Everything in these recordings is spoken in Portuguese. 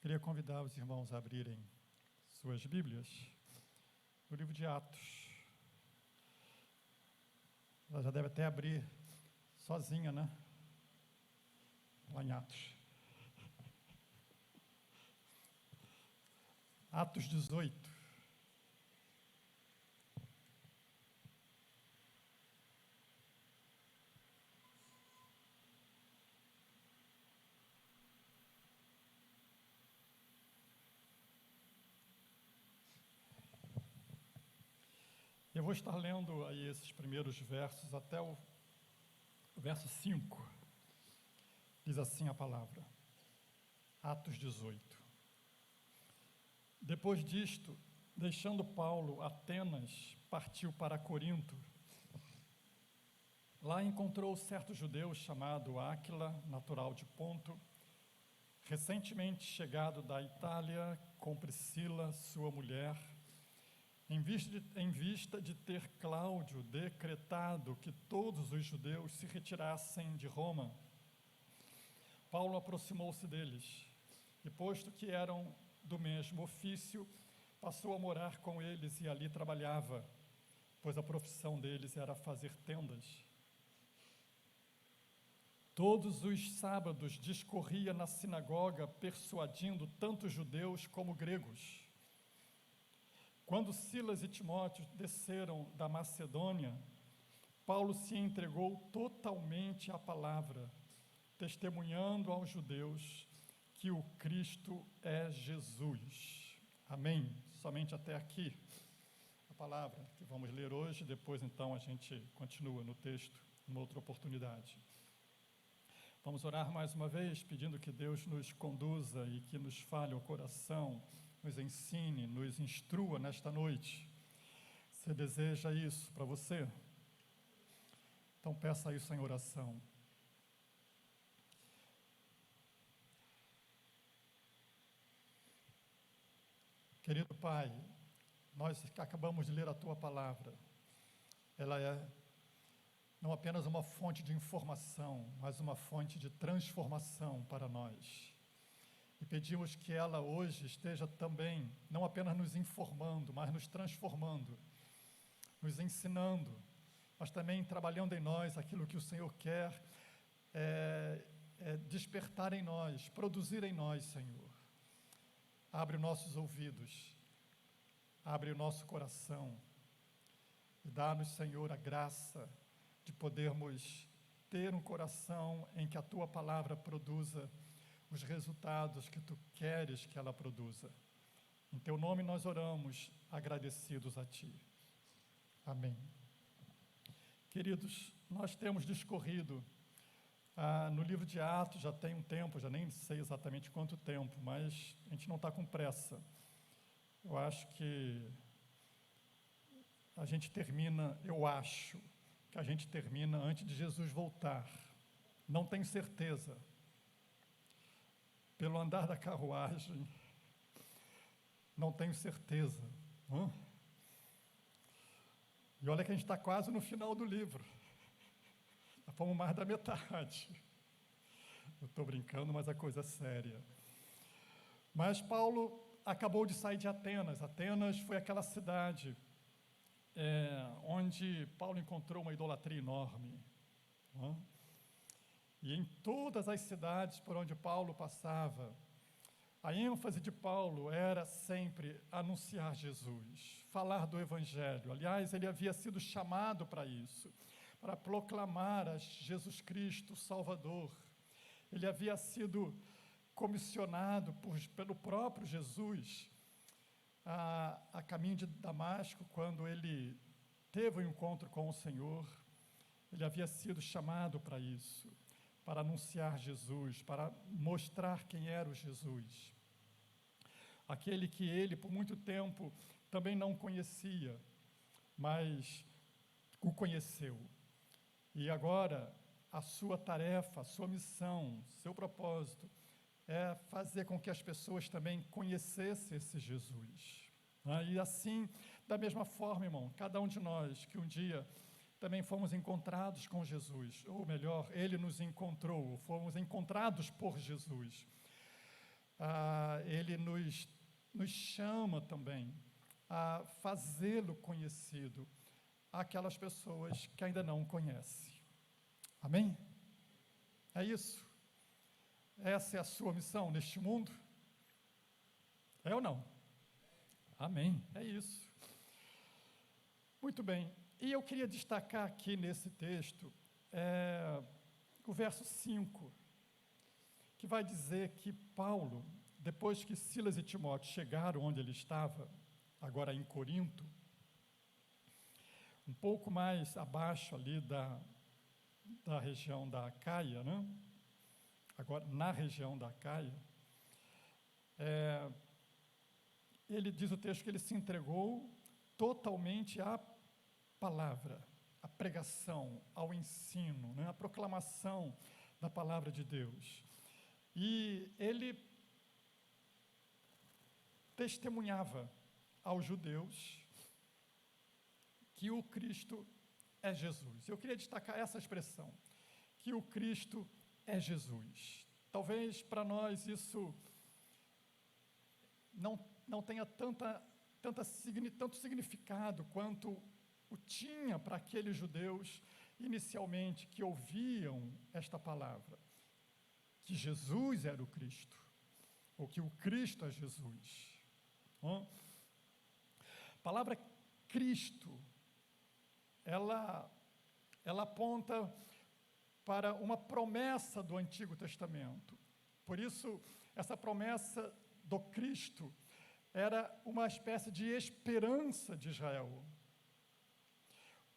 Queria convidar os irmãos a abrirem suas Bíblias no livro de Atos. Ela já deve até abrir sozinha, né? Lá em Atos. Atos 18. Eu vou estar lendo aí esses primeiros versos até o verso 5. Diz assim a palavra. Atos 18. Depois disto, deixando Paulo Atenas, partiu para Corinto. Lá encontrou certo judeu chamado Áquila, natural de Ponto, recentemente chegado da Itália com Priscila, sua mulher, em vista de ter Cláudio decretado que todos os judeus se retirassem de Roma. Paulo aproximou-se deles e, posto que eram do mesmo ofício, passou a morar com eles e ali trabalhava, pois a profissão deles era fazer tendas. Todos os sábados discorria na sinagoga, persuadindo tanto judeus como gregos. Quando Silas e Timóteo desceram da Macedônia, Paulo se entregou totalmente à palavra, testemunhando aos judeus que o Cristo é Jesus. Amém? Somente até aqui a palavra que vamos ler hoje, depois então a gente continua no texto, numa outra oportunidade. Vamos orar mais uma vez, pedindo que Deus nos conduza e que nos fale o coração, nos ensine, nos instrua nesta noite. Você deseja isso para você? Então peça isso em oração. Querido Pai, nós acabamos de ler a Tua palavra. Ela é não apenas uma fonte de informação, mas uma fonte de transformação para nós. E pedimos que ela hoje esteja também, não apenas nos informando, mas nos transformando, nos ensinando, mas também trabalhando em nós aquilo que o Senhor quer despertar em nós, produzir em nós, Senhor. Abre os nossos ouvidos, abre o nosso coração e dá-nos, Senhor, a graça de podermos ter um coração em que a Tua palavra produza os resultados que Tu queres que ela produza. Em Teu nome nós oramos, agradecidos a Ti. Amém. Queridos, nós temos discorrido no livro de Atos, já tem um tempo, já nem sei exatamente quanto tempo, mas a gente não está com pressa. Eu acho que a gente termina antes de Jesus voltar. Não tenho certeza. Pelo andar da carruagem, não tenho certeza. E olha que a gente está quase no final do livro. Já fomos mais da metade. Eu estou brincando, mas a coisa é séria. Mas Paulo acabou de sair de Atenas. Atenas foi aquela cidade onde Paulo encontrou uma idolatria enorme. E em todas as cidades por onde Paulo passava, a ênfase de Paulo era sempre anunciar Jesus, falar do Evangelho. Aliás, ele havia sido chamado para isso, para proclamar a Jesus Cristo, o Salvador. Ele havia sido comissionado pelo próprio Jesus a caminho de Damasco, quando ele teve um encontro com o Senhor. Ele havia sido chamado para isso, para anunciar Jesus, para mostrar quem era o Jesus. Aquele que ele, por muito tempo, também não conhecia, mas o conheceu. E agora, a sua tarefa, a sua missão, seu propósito, é fazer com que as pessoas também conhecessem esse Jesus. E assim, da mesma forma, irmão, cada um de nós que um dia também fomos encontrados com Jesus, ou melhor, Ele nos encontrou, fomos encontrados por Jesus. ele nos chama também a fazê-lo conhecido àquelas pessoas que ainda não o conhecem. Amém? É isso? Essa é a sua missão neste mundo? É ou não? Amém, é isso. Muito bem, e eu queria destacar aqui nesse texto, o verso 5, que vai dizer que Paulo, depois que Silas e Timóteo chegaram onde ele estava, agora em Corinto, um pouco mais abaixo ali da região da Acaia, né? Agora na região da Acaia, ele diz o texto que ele se entregou totalmente à palavra, à pregação, ao ensino, né? À proclamação da palavra de Deus. E ele testemunhava aos judeus que o Cristo é Jesus. Eu queria destacar essa expressão, que o Cristo é Jesus. Talvez para nós isso não tenha tanto significado quanto o tinha para aqueles judeus inicialmente que ouviam esta palavra, que Jesus era o Cristo, ou que o Cristo é Jesus. A palavra Cristo, ela aponta para uma promessa do Antigo Testamento. Por isso, essa promessa do Cristo era uma espécie de esperança de Israel.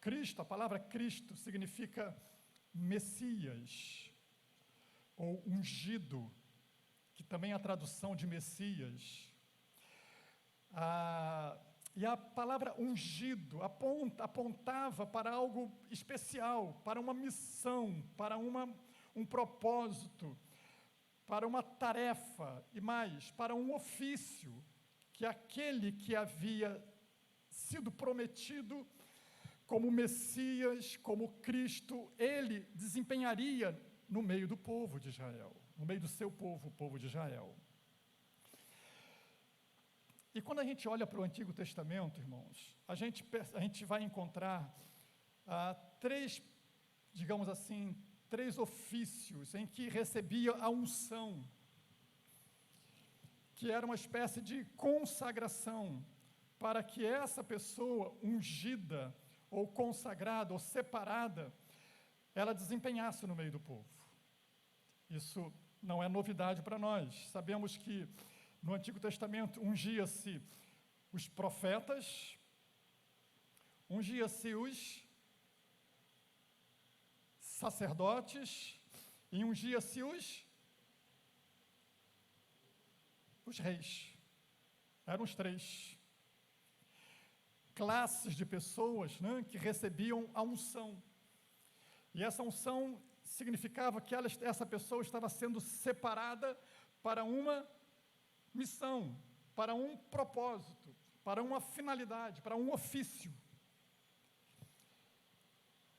Cristo, a palavra Cristo significa Messias, ou ungido, que também é a tradução de Messias. E a palavra ungido apontava para algo especial, para uma missão, para um propósito, para uma tarefa e mais, para um ofício que aquele que havia sido prometido como Messias, como Cristo, ele desempenharia no meio do povo de Israel, no meio do seu povo, o povo de Israel. E quando a gente olha para o Antigo Testamento, irmãos, a gente vai encontrar três ofícios em que recebia a unção, que era uma espécie de consagração, para que essa pessoa ungida, ou consagrada, ou separada, ela desempenhasse no meio do povo. Isso não é novidade para nós. Sabemos que no Antigo Testamento ungia-se os profetas, ungia-se os sacerdotes e ungia-se os reis. Eram os três classes de pessoas, né, que recebiam a unção. E essa unção significava que essa pessoa estava sendo separada para uma missão, para um propósito, para uma finalidade, para um ofício.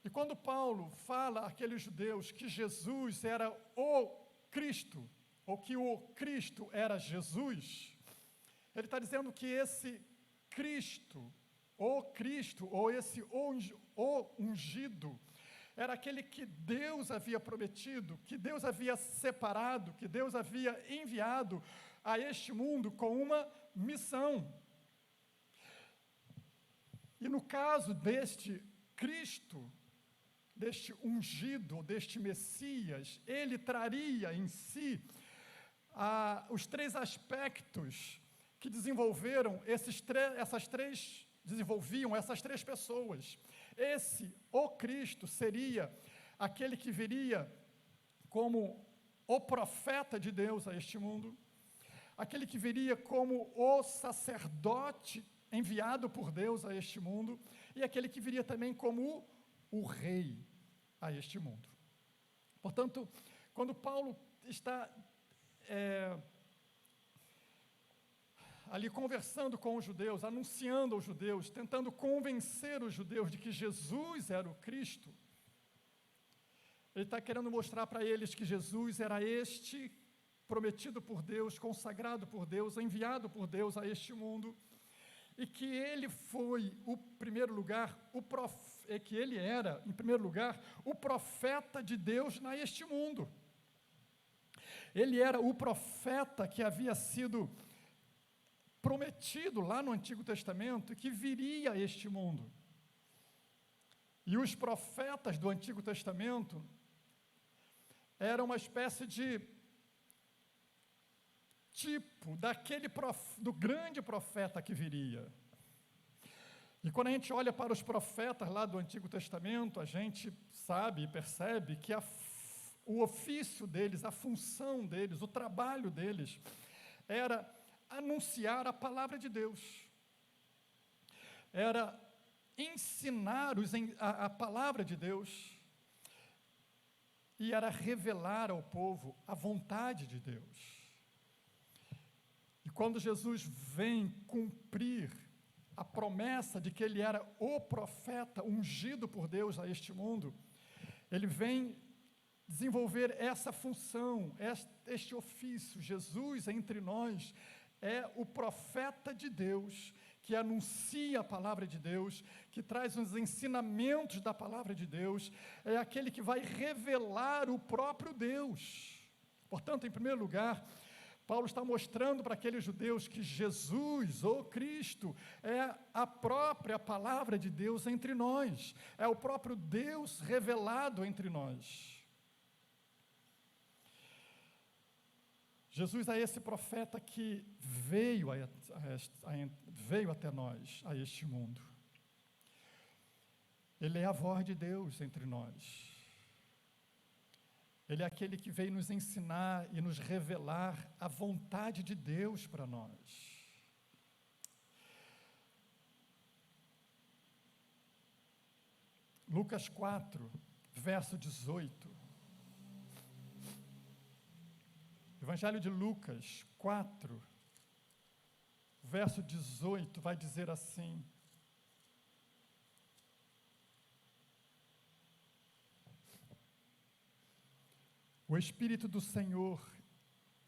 E quando Paulo fala àqueles judeus que Jesus era o Cristo, ou que o Cristo era Jesus, ele está dizendo que esse Cristo, ou esse o ungido, era aquele que Deus havia prometido, que Deus havia separado, que Deus havia enviado a este mundo com uma missão. E no caso deste Cristo, deste ungido, deste Messias, ele traria em si os três aspectos que desenvolviam essas três pessoas. O Cristo seria aquele que viria como o profeta de Deus a este mundo, aquele que viria como o sacerdote enviado por Deus a este mundo, e aquele que viria também como o rei a este mundo. Portanto, quando Paulo está ali conversando com os judeus, anunciando aos judeus, tentando convencer os judeus de que Jesus era o Cristo, ele está querendo mostrar para eles que Jesus era este prometido por Deus, consagrado por Deus, enviado por Deus a este mundo, e que ele foi o primeiro lugar, que ele era, em primeiro lugar, o profeta de Deus neste mundo. Ele era o profeta que havia sido prometido lá no Antigo Testamento, que viria a este mundo. E os profetas do Antigo Testamento eram uma espécie de tipo do grande profeta que viria. E quando a gente olha para os profetas lá do Antigo Testamento, a gente sabe e percebe que o ofício deles, a função deles, o trabalho deles, era anunciar a palavra de Deus. Era ensinar a palavra de Deus, e era revelar ao povo a vontade de Deus. E quando Jesus vem cumprir a promessa de que ele era o profeta ungido por Deus a este mundo, ele vem desenvolver essa função, este ofício. Jesus entre nós é o profeta de Deus, que anuncia a palavra de Deus, que traz os ensinamentos da palavra de Deus, é aquele que vai revelar o próprio Deus. Portanto, em primeiro lugar, Paulo está mostrando para aqueles judeus que Jesus, ou Cristo, é a própria palavra de Deus entre nós, é o próprio Deus revelado entre nós. Jesus é esse profeta que veio até nós, a este mundo. Ele é a voz de Deus entre nós. Ele é aquele que veio nos ensinar e nos revelar a vontade de Deus para nós. Lucas 4, verso 18. Evangelho de Lucas 4, verso 18, vai dizer assim: o Espírito do Senhor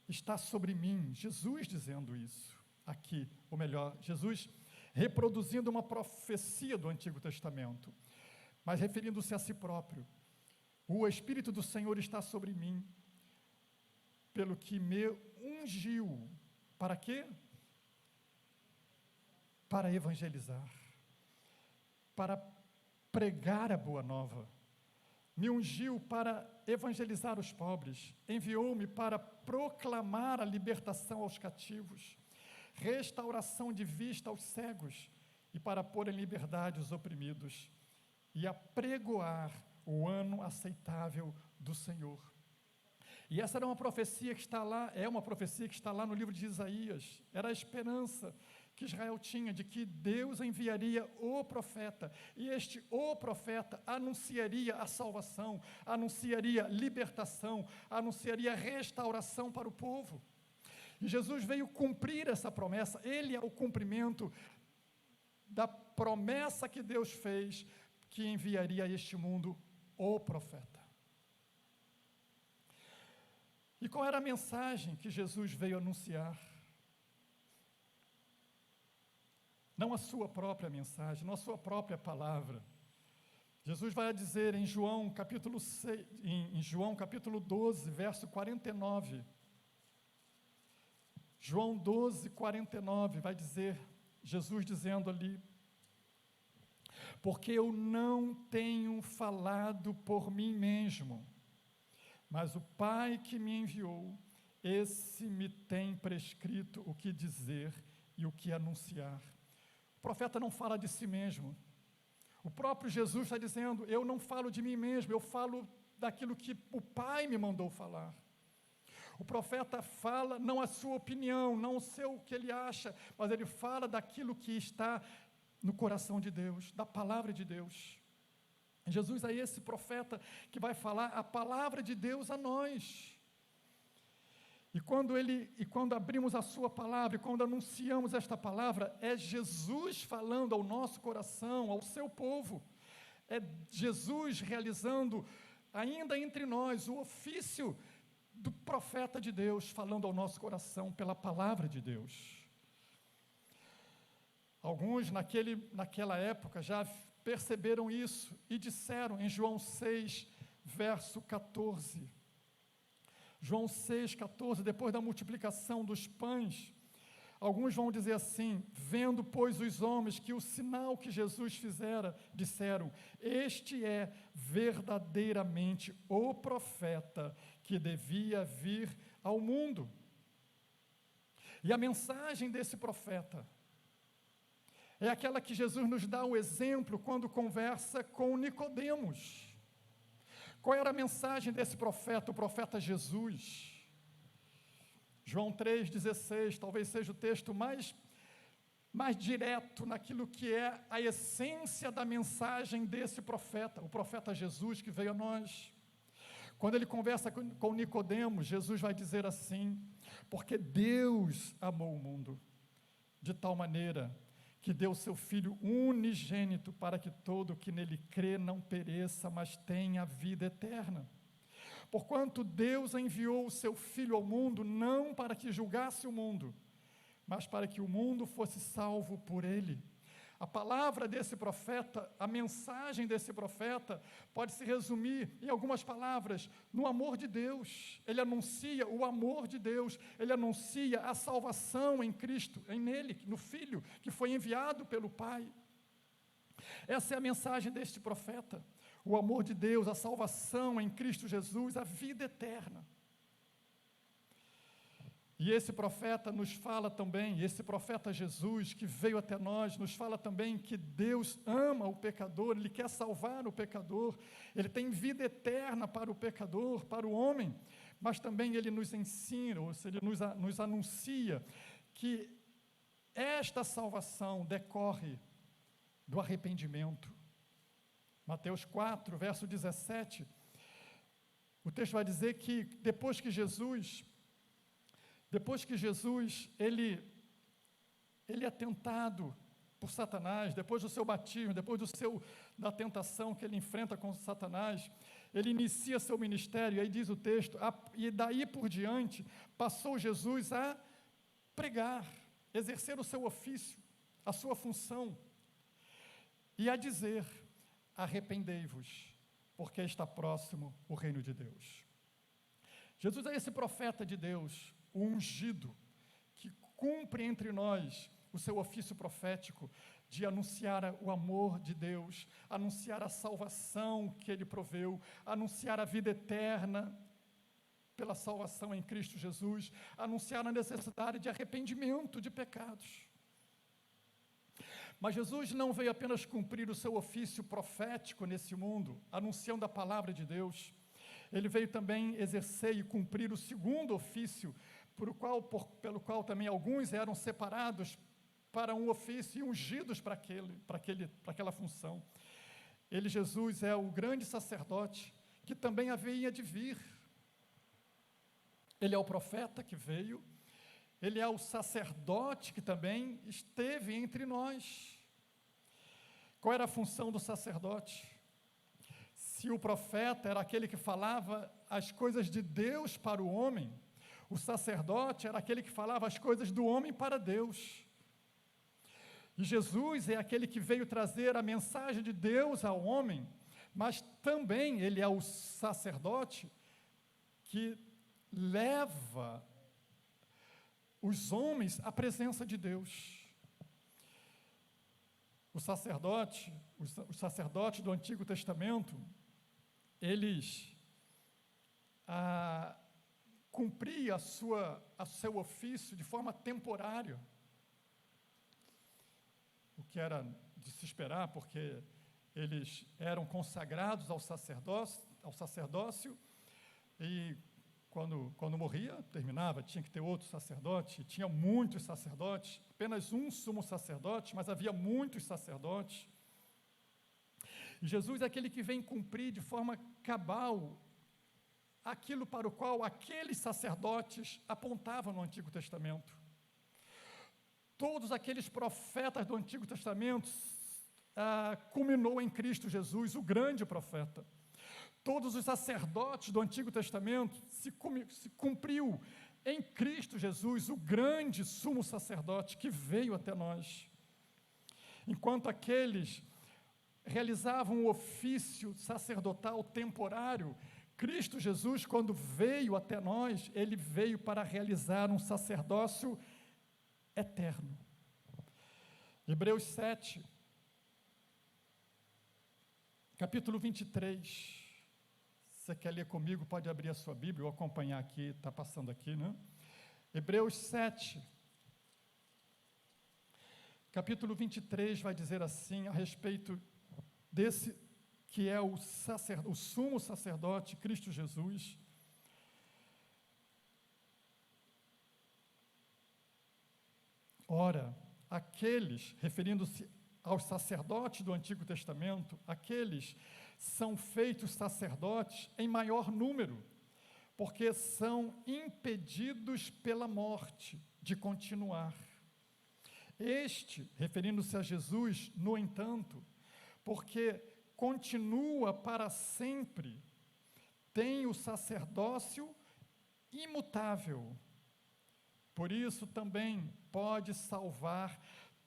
está sobre mim. Jesus dizendo isso aqui, ou melhor, Jesus reproduzindo uma profecia do Antigo Testamento, mas referindo-se a si próprio. O Espírito do Senhor está sobre mim, pelo que me ungiu. Para quê? Para evangelizar, para pregar a boa nova. Me ungiu para evangelizar os pobres, enviou-me para proclamar a libertação aos cativos, restauração de vista aos cegos, e para pôr em liberdade os oprimidos, e apregoar o ano aceitável do Senhor. E essa era uma profecia que está lá, é uma profecia que está lá no livro de Isaías. Era a esperança que Israel tinha de que Deus enviaria o profeta, e o profeta anunciaria a salvação, anunciaria libertação, anunciaria restauração para o povo. E Jesus veio cumprir essa promessa. Ele é o cumprimento da promessa que Deus fez, que enviaria a este mundo o profeta. E qual era a mensagem que Jesus veio anunciar? Não a sua própria mensagem, não a sua própria palavra. Jesus vai dizer em João capítulo 12, verso 49. João 12, 49, vai dizer, Jesus dizendo ali: porque eu não tenho falado por mim mesmo, mas o Pai que me enviou, esse me tem prescrito o que dizer e o que anunciar. O profeta não fala de si mesmo. O próprio Jesus está dizendo: eu não falo de mim mesmo, eu falo daquilo que o Pai me mandou falar. O profeta fala não a sua opinião, não o que ele acha, mas ele fala daquilo que está no coração de Deus, da palavra de Deus. Jesus é esse profeta que vai falar a palavra de Deus a nós. E quando abrimos a sua palavra, e quando anunciamos esta palavra, é Jesus falando ao nosso coração, ao seu povo. É Jesus realizando, ainda entre nós, o ofício do profeta de Deus falando ao nosso coração pela palavra de Deus. Alguns naquela época já perceberam isso e disseram em João 6, verso 14. João 6, 14, depois da multiplicação dos pães, alguns vão dizer assim: vendo, pois, os homens que o sinal que Jesus fizera, disseram: este é verdadeiramente o profeta que devia vir ao mundo. E a mensagem desse profeta é aquela que Jesus nos dá o exemplo quando conversa com Nicodemos. Qual era a mensagem desse profeta, o profeta Jesus? João 3,16, talvez seja o texto mais direto naquilo que é a essência da mensagem desse profeta, o profeta Jesus que veio a nós. Quando ele conversa com Nicodemos, Jesus vai dizer assim: porque Deus amou o mundo de tal maneira que deu seu Filho unigênito para que todo o que nele crê não pereça, mas tenha a vida eterna. Porquanto Deus enviou o seu Filho ao mundo, não para que julgasse o mundo, mas para que o mundo fosse salvo por ele. A palavra desse profeta, a mensagem desse profeta, pode se resumir em algumas palavras: no amor de Deus. Ele anuncia o amor de Deus, ele anuncia a salvação em Cristo, nele, no Filho, que foi enviado pelo Pai. Essa é a mensagem deste profeta: o amor de Deus, a salvação em Cristo Jesus, a vida eterna. E esse profeta nos fala também, esse profeta Jesus que veio até nós, nos fala também que Deus ama o pecador, Ele quer salvar o pecador, Ele tem vida eterna para o pecador, para o homem, mas também Ele nos ensina, ou seja, Ele nos anuncia que esta salvação decorre do arrependimento. Mateus 4, verso 17, o texto vai dizer que depois que Jesus ele é tentado por Satanás, depois do seu batismo, depois da tentação que ele enfrenta com Satanás, ele inicia seu ministério, aí diz o texto, e daí por diante, passou Jesus a pregar, exercer o seu ofício, a sua função, e a dizer: arrependei-vos, porque está próximo o reino de Deus. Jesus é esse profeta de Deus, o ungido, que cumpre entre nós o seu ofício profético de anunciar o amor de Deus, anunciar a salvação que Ele proveu, anunciar a vida eterna pela salvação em Cristo Jesus, anunciar a necessidade de arrependimento de pecados. Mas Jesus não veio apenas cumprir o seu ofício profético nesse mundo, anunciando a palavra de Deus. Ele veio também exercer e cumprir o segundo ofício, pelo qual também alguns eram separados para um ofício e ungidos para aquela função. Ele, Jesus, é o grande sacerdote que também havia de vir. Ele é o profeta que veio, ele é o sacerdote que também esteve entre nós. Qual era a função do sacerdote? Se o profeta era aquele que falava as coisas de Deus para o homem, o sacerdote era aquele que falava as coisas do homem para Deus. E Jesus é aquele que veio trazer a mensagem de Deus ao homem, mas também ele é o sacerdote que leva os homens à presença de Deus. Os sacerdotes do Antigo Testamento, eles cumpriam o seu ofício de forma temporária, o que era de se esperar, porque eles eram consagrados ao sacerdócio, e quando morria, terminava, tinha que ter outro sacerdote, tinha muitos sacerdotes, apenas um sumo sacerdote, mas havia muitos sacerdotes. E Jesus é aquele que vem cumprir de forma cabal aquilo para o qual aqueles sacerdotes apontavam no Antigo Testamento. Todos aqueles profetas do Antigo Testamento culminou em Cristo Jesus, o grande profeta. todos os sacerdotes do Antigo Testamento se cumpriu em Cristo Jesus, o grande sumo sacerdote que veio até nós. Enquanto aqueles realizavam o ofício sacerdotal temporário, Cristo Jesus, quando veio até nós, ele veio para realizar um sacerdócio eterno. Hebreus 7, capítulo 23. Se você quer ler comigo, pode abrir a sua Bíblia ou acompanhar aqui, está passando aqui, né? Hebreus 7, capítulo 23, vai dizer assim, a respeito desse que é o sumo sacerdote, Cristo Jesus. Ora, aqueles, referindo-se aos sacerdotes do Antigo Testamento, aqueles são feitos sacerdotes em maior número, porque são impedidos pela morte de continuar. Este, referindo-se a Jesus, no entanto, porque continua para sempre, tem o sacerdócio imutável. Por isso também pode salvar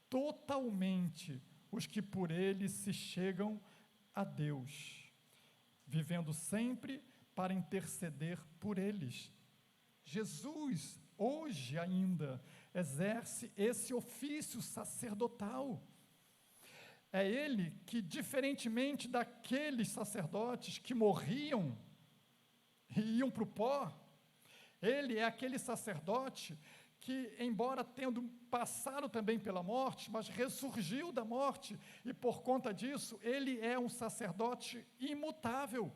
totalmente os que por ele se chegam a Deus, vivendo sempre para interceder por eles. Jesus, hoje ainda, exerce esse ofício sacerdotal. É ele que, diferentemente daqueles sacerdotes que morriam e iam para o pó, ele é aquele sacerdote que, embora tendo passado também pela morte, mas ressurgiu da morte, e por conta disso, ele é um sacerdote imutável.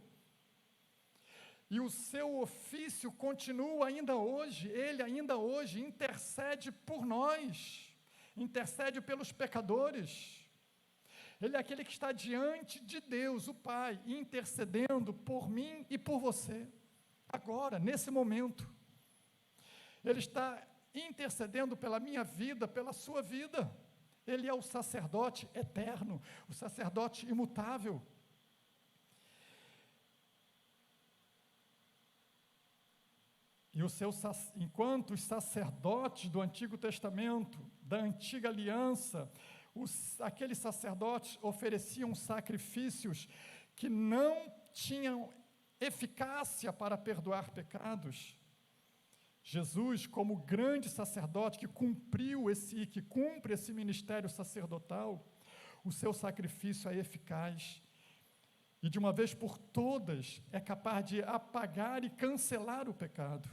E o seu ofício continua ainda hoje, ele ainda hoje intercede por nós, intercede pelos pecadores. Ele é aquele que está diante de Deus, o Pai, intercedendo por mim e por você, agora, nesse momento. Ele está intercedendo pela minha vida, pela sua vida. Ele é o sacerdote eterno, o sacerdote imutável. E enquanto os sacerdotes do Antigo Testamento, da Antiga Aliança, aqueles sacerdotes ofereciam sacrifícios que não tinham eficácia para perdoar pecados, Jesus, como grande sacerdote que cumpre esse ministério sacerdotal, o seu sacrifício é eficaz e de uma vez por todas é capaz de apagar e cancelar o pecado.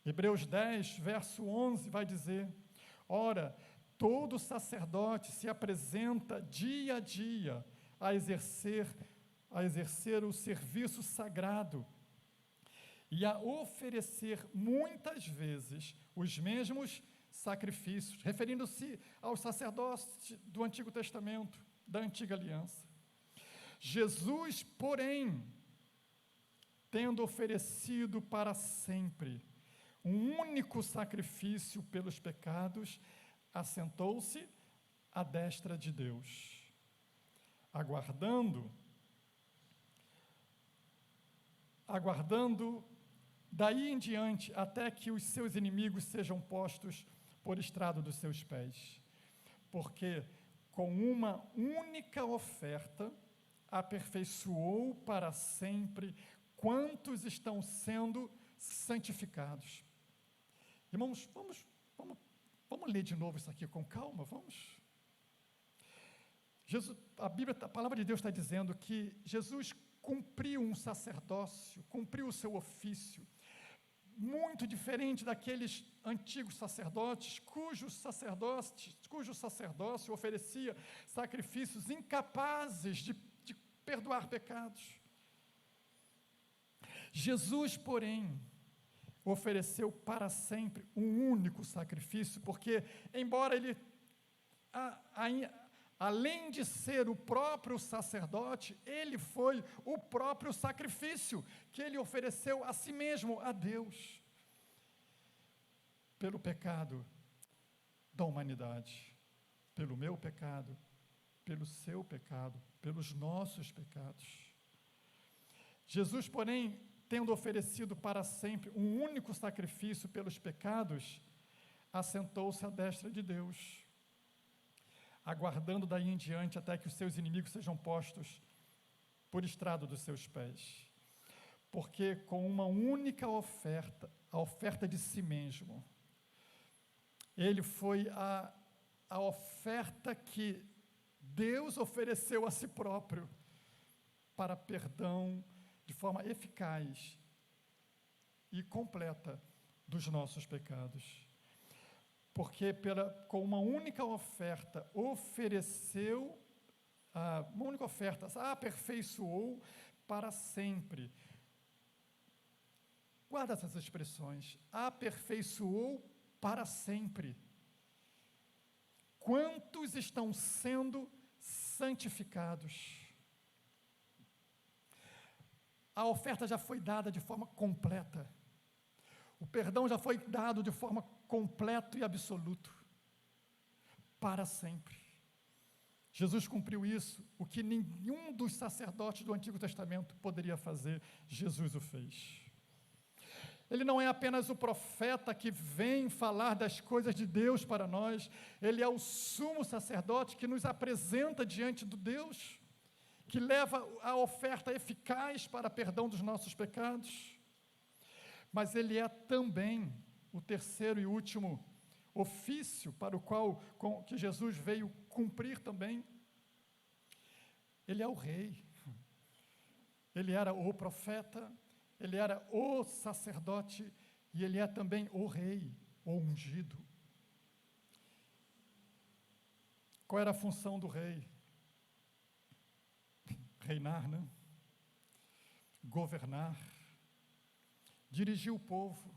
Hebreus 10, verso 11 vai dizer: ora, todo sacerdote se apresenta dia a dia a exercer o serviço sagrado e a oferecer muitas vezes os mesmos sacrifícios, referindo-se aos sacerdotes do Antigo Testamento, da Antiga Aliança. Jesus, porém, tendo oferecido para sempre um único sacrifício pelos pecados, assentou-se à destra de Deus, aguardando daí em diante, até que os seus inimigos sejam postos por estrado dos seus pés. Porque com uma única oferta, aperfeiçoou para sempre quantos estão sendo santificados. Irmãos, vamos ler de novo isso aqui com calma, vamos? A palavra de Deus está dizendo que Jesus cumpriu um sacerdócio, cumpriu o seu ofício, muito diferente daqueles antigos sacerdotes, cujo sacerdócio oferecia sacrifícios incapazes de perdoar pecados. Jesus, porém, ofereceu para sempre um único sacrifício, porque, embora ele, além de ser o próprio sacerdote, ele foi o próprio sacrifício que ele ofereceu a si mesmo, a Deus, pelo pecado da humanidade, pelo meu pecado, pelo seu pecado, pelos nossos pecados. Jesus, porém, tendo oferecido para sempre um único sacrifício pelos pecados, assentou-se à destra de Deus, aguardando daí em diante até que os seus inimigos sejam postos por estrado dos seus pés. Porque com uma única oferta, a oferta de si mesmo, ele foi a oferta que Deus ofereceu a si próprio para perdão de forma eficaz e completa dos nossos pecados. Porque com uma única oferta ofereceu, uma única oferta, aperfeiçoou para sempre. Guarda essas expressões, aperfeiçoou para sempre. Quantos estão sendo santificados? A oferta já foi dada de forma completa. O perdão já foi dado de forma completa e absoluta. Para sempre. Jesus cumpriu isso, o que nenhum dos sacerdotes do Antigo Testamento poderia fazer, Jesus o fez. Ele não é apenas o profeta que vem falar das coisas de Deus para nós, ele é o sumo sacerdote que nos apresenta diante do Deus, que leva a oferta eficaz para perdão dos nossos pecados. Mas ele é também o terceiro e último ofício para o qual que Jesus veio cumprir também. Ele é o rei. Ele era o profeta, ele era o sacerdote e ele é também o rei, o ungido. Qual era a função do rei? Reinar, né? Governar, dirigir o povo.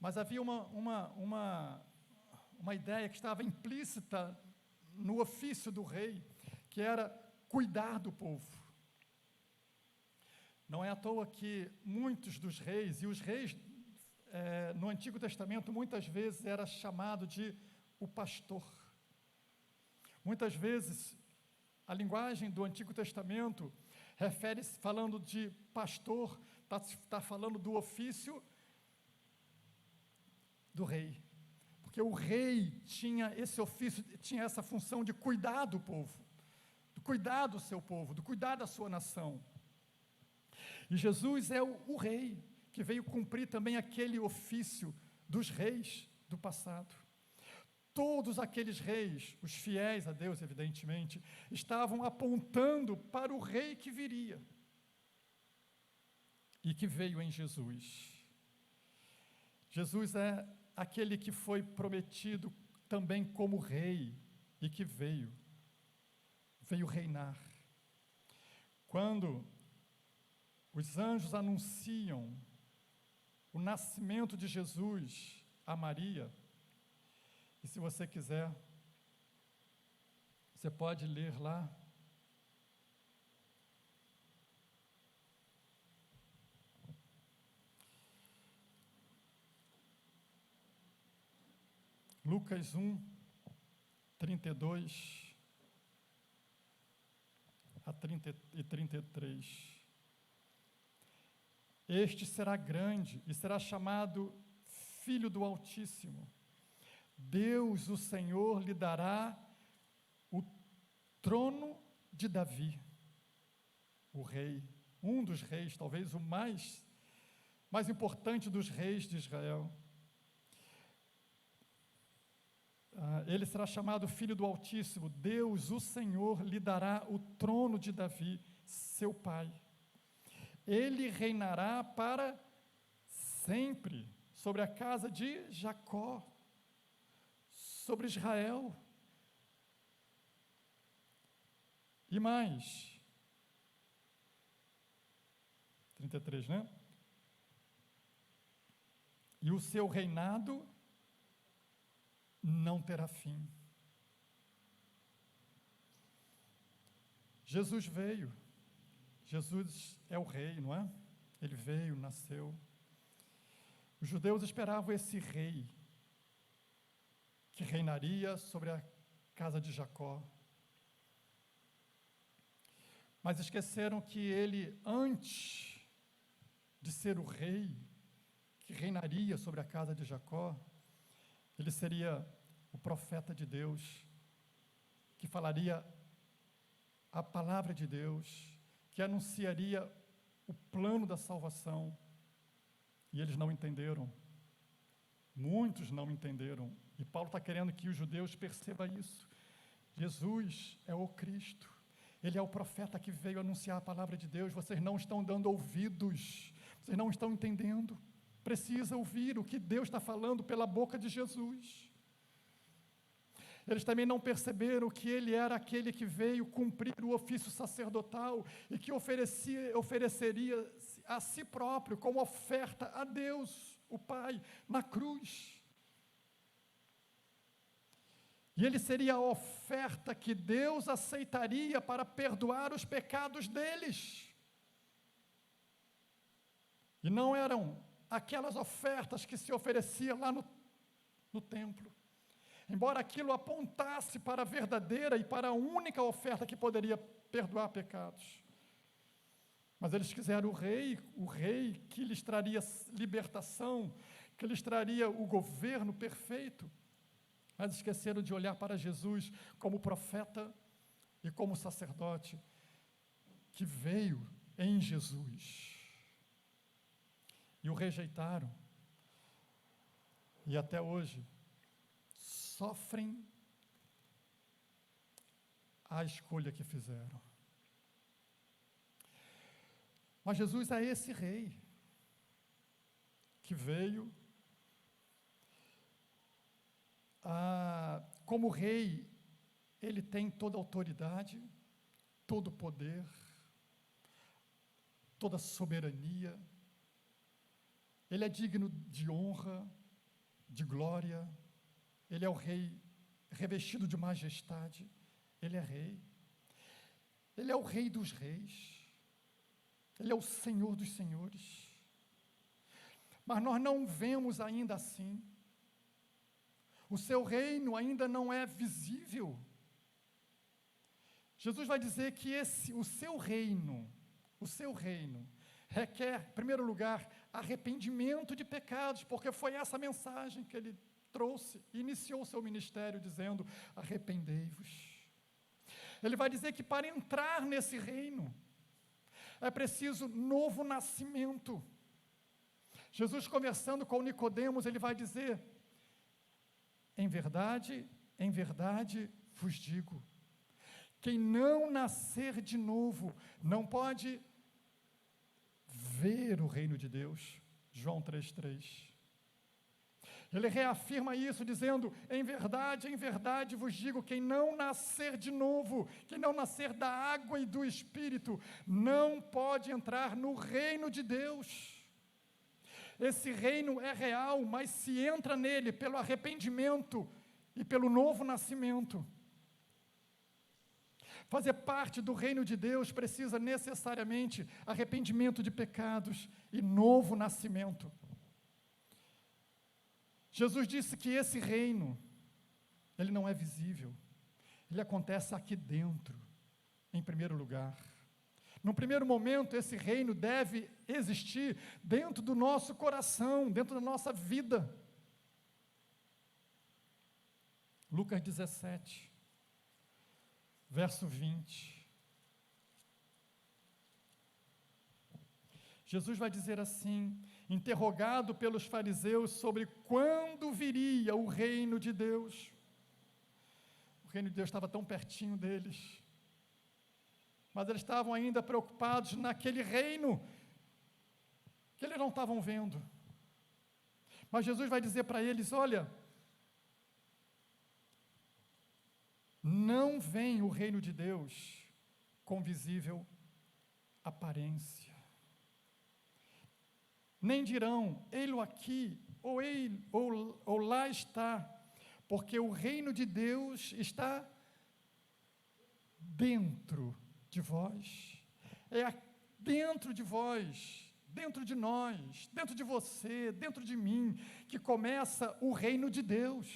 Mas havia uma ideia que estava implícita no ofício do rei, que era cuidar do povo. Não é à toa que muitos dos reis, e os reis no Antigo Testamento muitas vezes era chamado de o pastor. Muitas vezes a linguagem do Antigo Testamento refere-se, falando de pastor, está falando do ofício do rei. Porque o rei tinha esse ofício, tinha essa função de cuidar do povo, de cuidar do seu povo, de cuidar da sua nação. E Jesus é o rei, que veio cumprir também aquele ofício dos reis do passado. Todos aqueles reis, os fiéis a Deus, evidentemente, estavam apontando para o rei que viria e que veio em Jesus. Jesus é aquele que foi prometido também como rei e que veio reinar. Quando os anjos anunciam o nascimento de Jesus a Maria, e se você quiser, você pode ler lá. Lucas 1, 32 a 30 e 33. Este será grande e será chamado Filho do Altíssimo. Deus, o Senhor, lhe dará o trono de Davi, o rei, um dos reis, talvez o mais importante dos reis de Israel. Ele será chamado Filho do Altíssimo. Deus, o Senhor, lhe dará o trono de Davi, seu pai. Ele reinará para sempre sobre a casa de Jacó, sobre Israel. E mais, 33, né? E o seu reinado não terá fim. Jesus veio. Jesus é o rei, não é? Ele veio, nasceu. Os judeus esperavam esse rei que reinaria sobre a casa de Jacó. Mas esqueceram que ele, antes de ser o rei, que reinaria sobre a casa de Jacó, ele seria o profeta de Deus, que falaria a palavra de Deus, que anunciaria o plano da salvação. E eles não entenderam. Muitos não entenderam. E Paulo está querendo que os judeus percebam isso. Jesus é o Cristo. Ele é o profeta que veio anunciar a palavra de Deus. Vocês não estão dando ouvidos. Vocês não estão entendendo. Precisa ouvir o que Deus está falando pela boca de Jesus. Eles também não perceberam que ele era aquele que veio cumprir o ofício sacerdotal e que ofereceria a si próprio como oferta a Deus, o Pai, na cruz. E ele seria a oferta que Deus aceitaria para perdoar os pecados deles. E não eram aquelas ofertas que se ofereciam lá no templo. Embora aquilo apontasse para a verdadeira e para a única oferta que poderia perdoar pecados. Mas eles quiseram o rei que lhes traria libertação, que lhes traria o governo perfeito. Mas esqueceram de olhar para Jesus como profeta e como sacerdote, que veio em Jesus. E o rejeitaram. E até hoje sofrem a escolha que fizeram. Mas Jesus é esse rei que veio como rei. Ele tem toda a autoridade, todo o poder, toda a soberania. Ele é digno de honra, de glória. Ele é o rei revestido de majestade. Ele é rei. Ele é o rei dos reis. Ele é o Senhor dos senhores. Mas nós não vemos ainda assim. O seu reino ainda não é visível. Jesus vai dizer que o seu reino requer, em primeiro lugar, arrependimento de pecados, porque foi essa mensagem que ele trouxe, iniciou o seu ministério dizendo: arrependei-vos. Ele vai dizer que para entrar nesse reino, é preciso novo nascimento. Jesus, conversando com Nicodemos, ele vai dizer: em verdade vos digo, quem não nascer de novo, não pode ver o reino de Deus. João 3,3. Ele reafirma isso dizendo: em verdade vos digo, quem não nascer de novo, quem não nascer da água e do Espírito, não pode entrar no reino de Deus. Esse reino é real, mas se entra nele pelo arrependimento e pelo novo nascimento. Fazer parte do reino de Deus precisa necessariamente arrependimento de pecados e novo nascimento. Jesus disse que esse reino, ele não é visível, ele acontece aqui dentro, em primeiro lugar. No primeiro momento, esse reino deve existir dentro do nosso coração, dentro da nossa vida. Lucas 17, verso 20. Jesus vai dizer assim, interrogado pelos fariseus sobre quando viria o reino de Deus. O reino de Deus estava tão pertinho deles, mas eles estavam ainda preocupados naquele reino que eles não estavam vendo. Mas Jesus vai dizer para eles: olha, não vem o reino de Deus com visível aparência. Nem dirão, ei-lo aqui, ou lá está, porque o reino de Deus está dentro de vós. É dentro de vós, dentro de nós, dentro de você, dentro de mim, que começa o reino de Deus.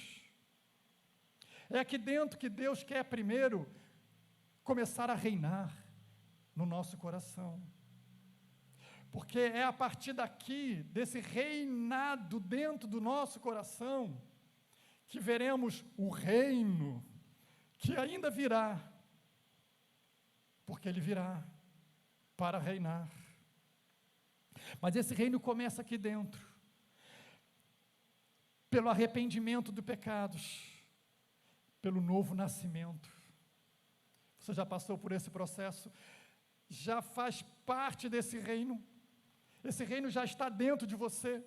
É aqui dentro que Deus quer primeiro começar a reinar. no nosso coração. Porque é a partir daqui, desse reinado dentro do nosso coração, que veremos o reino que ainda virá, porque ele virá para reinar. Mas esse reino começa aqui dentro, pelo arrependimento dos pecados, pelo novo nascimento. Você já passou por esse processo? Já faz parte desse reino? Esse reino já está dentro de você?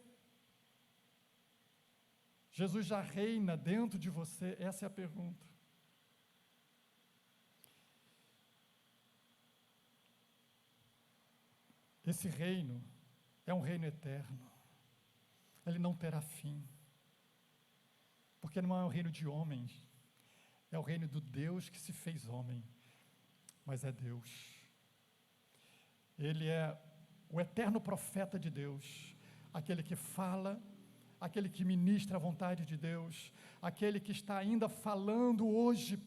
Jesus já reina dentro de você? Essa é a pergunta. Esse reino é um reino eterno. Ele não terá fim. Porque não é um reino de homens. É o reino do Deus que se fez homem. Mas é Deus. Ele é o eterno profeta de Deus. Aquele que fala, aquele que ministra a vontade de Deus, aquele que está ainda falando hoje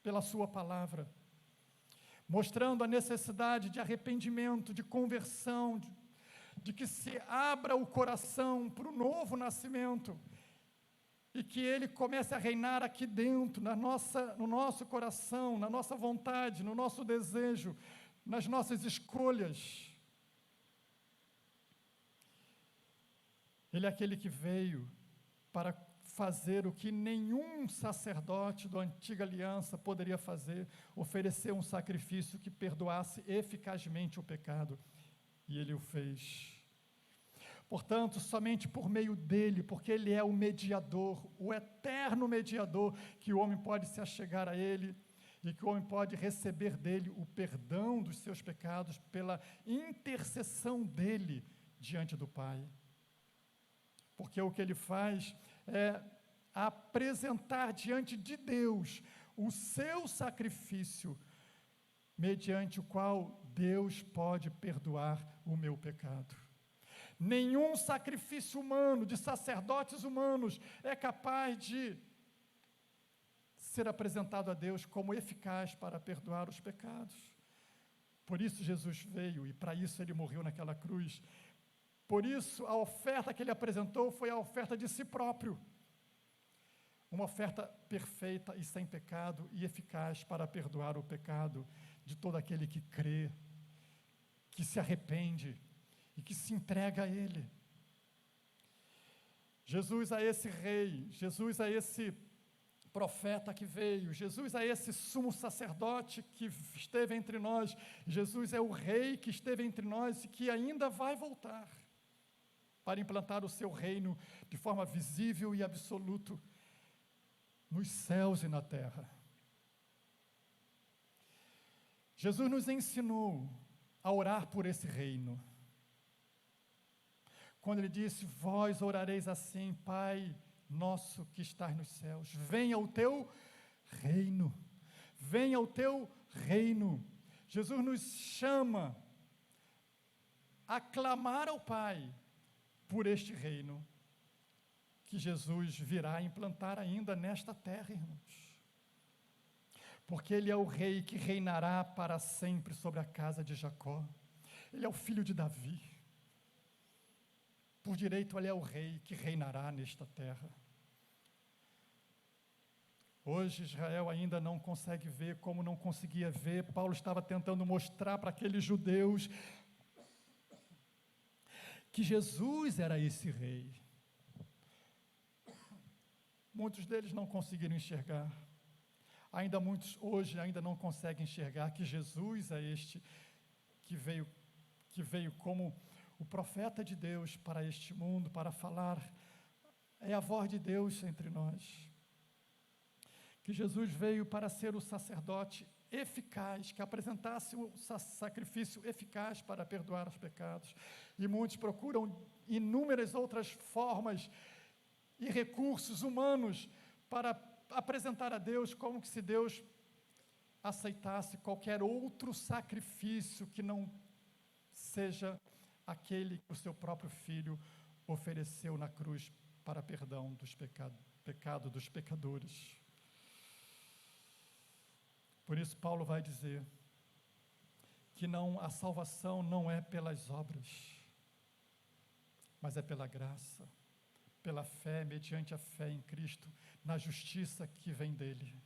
pela sua palavra, mostrando a necessidade de arrependimento, de conversão, de que se abra o coração para o novo nascimento, e que ele comece a reinar aqui dentro, no nosso coração, na nossa vontade, no nosso desejo, nas nossas escolhas. Ele é aquele que veio para fazer o que nenhum sacerdote da antiga aliança poderia fazer, oferecer um sacrifício que perdoasse eficazmente o pecado, e ele o fez. Portanto, somente por meio dele, porque ele é o mediador, o eterno mediador, que o homem pode se achegar a ele, e que o homem pode receber dele o perdão dos seus pecados, pela intercessão dele diante do Pai. Porque o que ele faz é apresentar diante de Deus o seu sacrifício, mediante o qual Deus pode perdoar o meu pecado. Nenhum sacrifício humano, de sacerdotes humanos, é capaz de ser apresentado a Deus como eficaz para perdoar os pecados. Por isso Jesus veio, e para isso ele morreu naquela cruz. Por isso, a oferta que ele apresentou foi a oferta de si próprio. Uma oferta perfeita e sem pecado e eficaz para perdoar o pecado de todo aquele que crê, que se arrepende e que se entrega a ele. Jesus é esse rei, Jesus é esse profeta que veio, Jesus é esse sumo sacerdote que esteve entre nós, Jesus é o rei que esteve entre nós e que ainda vai voltar para implantar o seu reino de forma visível e absoluta nos céus e na terra. Jesus nos ensinou a orar por esse reino. Quando ele disse: vós orareis assim, Pai nosso que estás nos céus, venha o teu reino, venha o teu reino. Jesus nos chama a clamar ao Pai por este reino que Jesus virá implantar ainda nesta terra, irmãos. Porque ele é o rei que reinará para sempre sobre a casa de Jacó. Ele é o filho de Davi. Por direito, ele é o rei que reinará nesta terra. Hoje, Israel ainda não consegue ver como não conseguia ver. Paulo estava tentando mostrar para aqueles judeus que Jesus era esse rei. Muitos deles não conseguiram enxergar. Ainda muitos hoje ainda não conseguem enxergar que Jesus é este que veio como o profeta de Deus para este mundo, para falar, é a voz de Deus entre nós. Que Jesus veio para ser o sacerdote eficaz, que apresentasse um sacrifício eficaz para perdoar os pecados. E muitos procuram inúmeras outras formas e recursos humanos para apresentar a Deus, como que se Deus aceitasse qualquer outro sacrifício que não seja aquele que o seu próprio Filho ofereceu na cruz para perdão dos pecado dos pecadores. Por isso Paulo vai dizer que a salvação não é pelas obras, mas é pela graça, pela fé, mediante a fé em Cristo, na justiça que vem dele.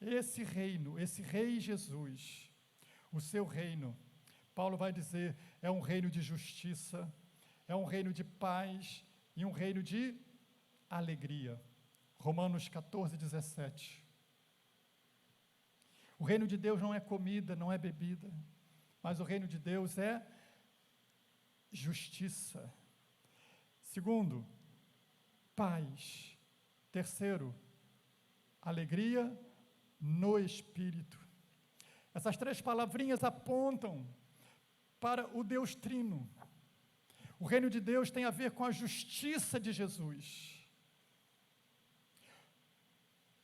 Esse reino, esse Rei Jesus, o seu reino, Paulo vai dizer, é um reino de justiça, é um reino de paz e um reino de alegria. Romanos 14, 17. O reino de Deus não é comida, não é bebida, mas o reino de Deus é justiça. Segundo, paz. Terceiro, alegria no Espírito. Essas três palavrinhas apontam para o Deus Trino. O reino de Deus tem a ver com a justiça de Jesus.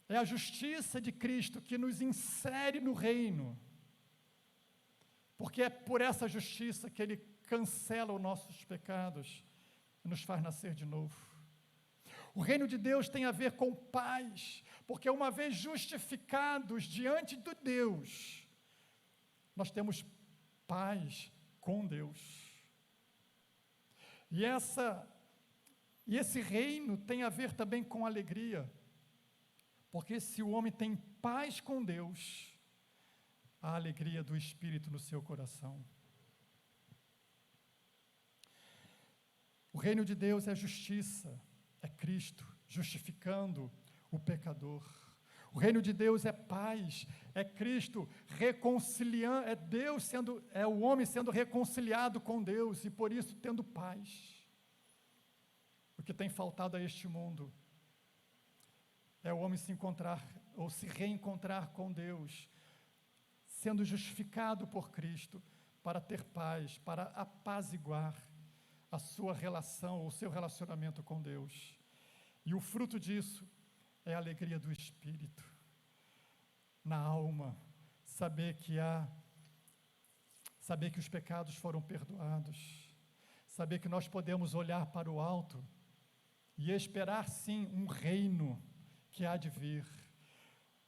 É a justiça de Cristo que nos insere no reino, porque é por essa justiça que Ele cancela os nossos pecados e nos faz nascer de novo. O reino de Deus tem a ver com paz, porque uma vez justificados diante de Deus, nós temos paz com Deus. E esse reino tem a ver também com alegria, porque se o homem tem paz com Deus, a alegria do Espírito no seu coração. O reino de Deus é justiça, é Cristo justificando o pecador. O reino de Deus é paz, é Cristo reconciliando, é o homem sendo reconciliado com Deus e por isso tendo paz. O que tem faltado a este mundo é o homem se encontrar ou se reencontrar com Deus, sendo justificado por Cristo para ter paz, para apaziguar a sua relação, o seu relacionamento com Deus. E o fruto disso é a alegria do Espírito, na alma, saber que os pecados foram perdoados, saber que nós podemos olhar para o alto e esperar sim um reino que há de vir,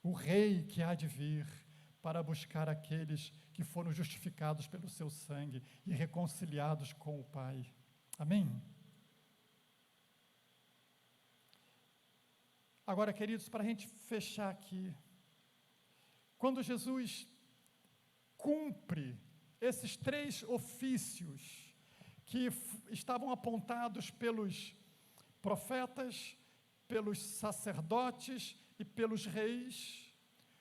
o rei que há de vir para buscar aqueles que foram justificados pelo seu sangue e reconciliados com o Pai. Amém? Agora, queridos, para a gente fechar aqui, quando Jesus cumpre esses três ofícios que estavam apontados pelos profetas, pelos sacerdotes e pelos reis,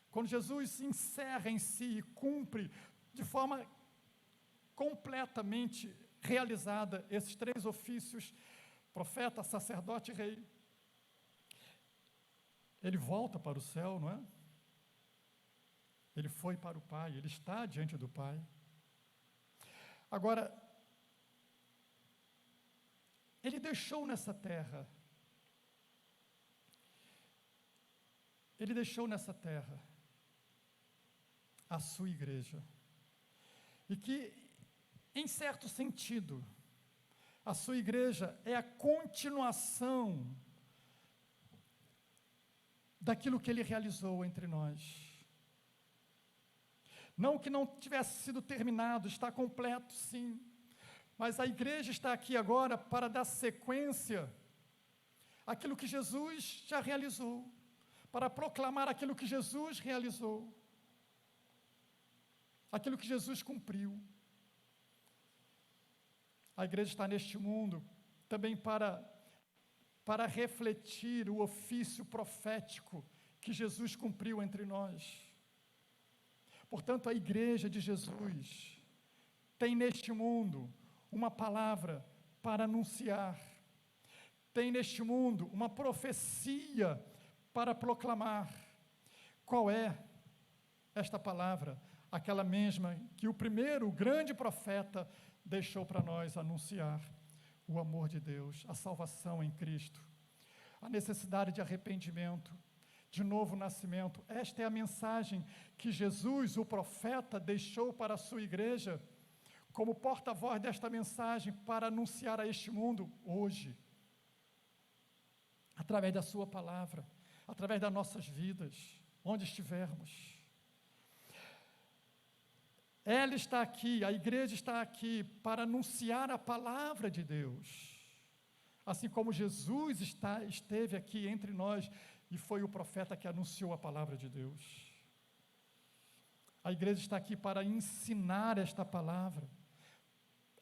quando Jesus encerra em si e cumpre de forma completamente realizada esses três ofícios, profeta, sacerdote e rei, ele volta para o céu, não é? Ele foi para o Pai, ele está diante do Pai. Agora, ele deixou nessa terra a sua igreja. E que, em certo sentido, a sua igreja é a continuação daquilo que ele realizou entre nós. Não que não tivesse sido terminado, está completo, sim. Mas a igreja está aqui agora para dar sequência àquilo que Jesus já realizou, para proclamar aquilo que Jesus realizou, aquilo que Jesus cumpriu. A igreja está neste mundo também para refletir o ofício profético que Jesus cumpriu entre nós. Portanto, a igreja de Jesus tem neste mundo uma palavra para anunciar, tem neste mundo uma profecia para proclamar. Qual é esta palavra? Aquela mesma que o primeiro, o grande profeta, deixou para nós anunciar: o amor de Deus, a salvação em Cristo, a necessidade de arrependimento, de novo nascimento. Esta é a mensagem que Jesus, o profeta, deixou para a sua igreja, como porta-voz desta mensagem para anunciar a este mundo hoje, através da sua palavra, através das nossas vidas, onde estivermos. Ela está aqui, a igreja está aqui para anunciar a palavra de Deus. Assim como Jesus esteve aqui entre nós e foi o profeta que anunciou a palavra de Deus. A igreja está aqui para ensinar esta palavra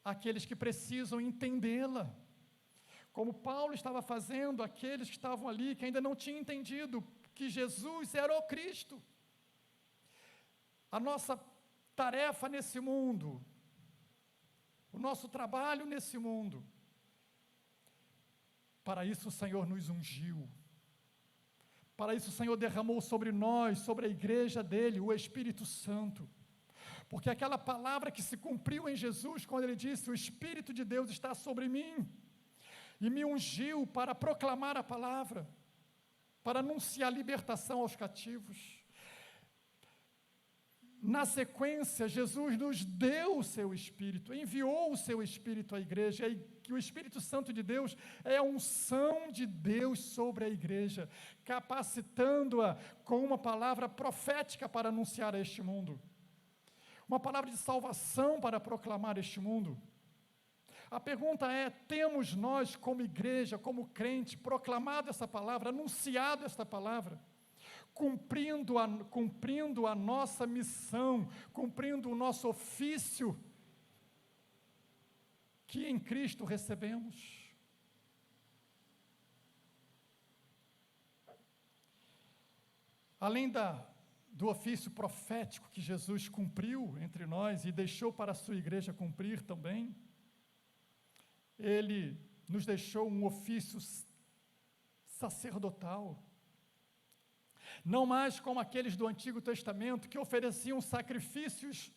àqueles que precisam entendê-la. Como Paulo estava fazendo, aqueles que estavam ali, que ainda não tinham entendido que Jesus era o Cristo. A nossa tarefa nesse mundo, o nosso trabalho nesse mundo, para isso o Senhor nos ungiu, para isso o Senhor derramou sobre nós, sobre a igreja dele, o Espírito Santo, porque aquela palavra que se cumpriu em Jesus, quando ele disse, o Espírito de Deus está sobre mim, e me ungiu para proclamar a palavra, para anunciar libertação aos cativos. Na sequência, Jesus nos deu o seu Espírito, enviou o seu Espírito à igreja, e que o Espírito Santo de Deus é a unção de Deus sobre a igreja, capacitando-a com uma palavra profética para anunciar a este mundo, uma palavra de salvação para proclamar este mundo. A pergunta é, temos nós como igreja, como crente, proclamado essa palavra, anunciado esta palavra? Cumprindo a nossa missão, cumprindo o nosso ofício que em Cristo recebemos. Além do ofício profético que Jesus cumpriu entre nós e deixou para a sua igreja cumprir também, Ele nos deixou um ofício sacerdotal. Não mais como aqueles do Antigo Testamento que ofereciam sacrifícios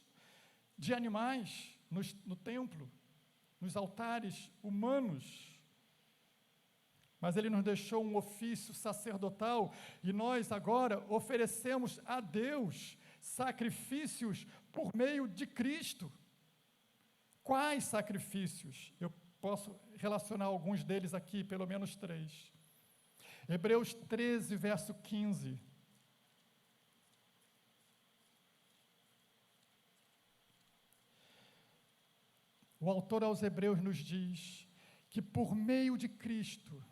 de animais no templo, nos altares humanos. Mas Ele nos deixou um ofício sacerdotal e nós agora oferecemos a Deus sacrifícios por meio de Cristo. Quais sacrifícios? Eu posso relacionar alguns deles aqui, pelo menos 3. Hebreus 13, verso 15. O autor aos Hebreus nos diz que por meio de Cristo,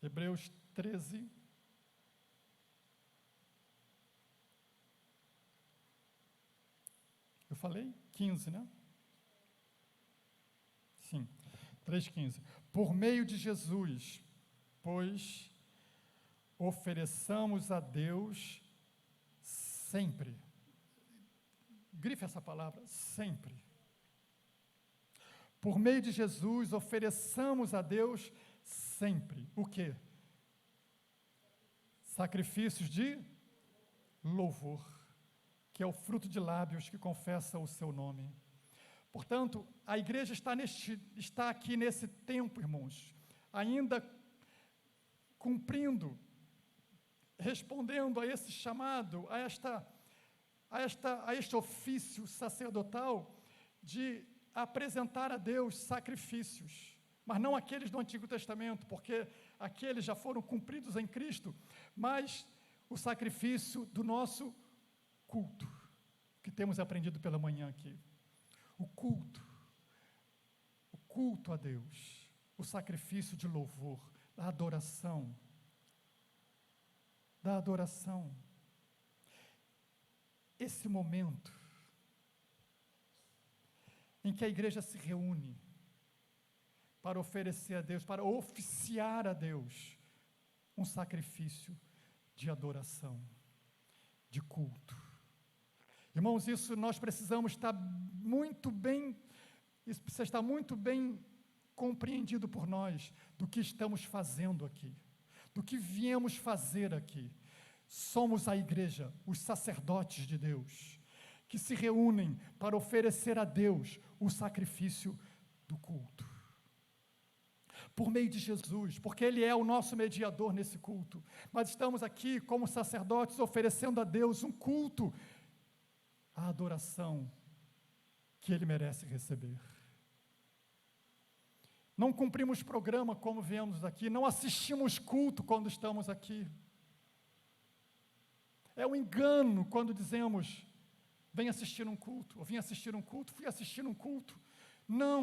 Hebreus 13, eu falei 15, né? Sim, 3,15. Por meio de Jesus, pois ofereçamos a Deus sempre. Grife essa palavra, sempre. Por meio de Jesus, ofereçamos a Deus sempre. O quê? Sacrifícios de louvor, que é o fruto de lábios que confessa o seu nome. Portanto, a igreja está aqui nesse tempo, irmãos, ainda cumprindo, respondendo a esse chamado, a este ofício sacerdotal de apresentar a Deus sacrifícios, mas não aqueles do Antigo Testamento, porque aqueles já foram cumpridos em Cristo, mas o sacrifício do nosso culto, que temos aprendido pela manhã aqui. O culto a Deus, o sacrifício de louvor, da adoração. Esse momento em que a igreja se reúne para oferecer a Deus, para oficiar a Deus um sacrifício de adoração, de culto. Irmãos, isso nós precisamos estar muito bem, isso precisa estar muito bem compreendido por nós, do que estamos fazendo aqui, do que viemos fazer aqui. Somos a igreja, os sacerdotes de Deus, que se reúnem para oferecer a Deus o sacrifício do culto. Por meio de Jesus, porque Ele é o nosso mediador nesse culto. Mas estamos aqui como sacerdotes oferecendo a Deus um culto, a adoração que Ele merece receber. Não cumprimos programa como viemos aqui, não assistimos culto quando estamos aqui. É um engano quando dizemos vem assistir um culto, eu vim assistir um culto, fui assistir um culto. Não.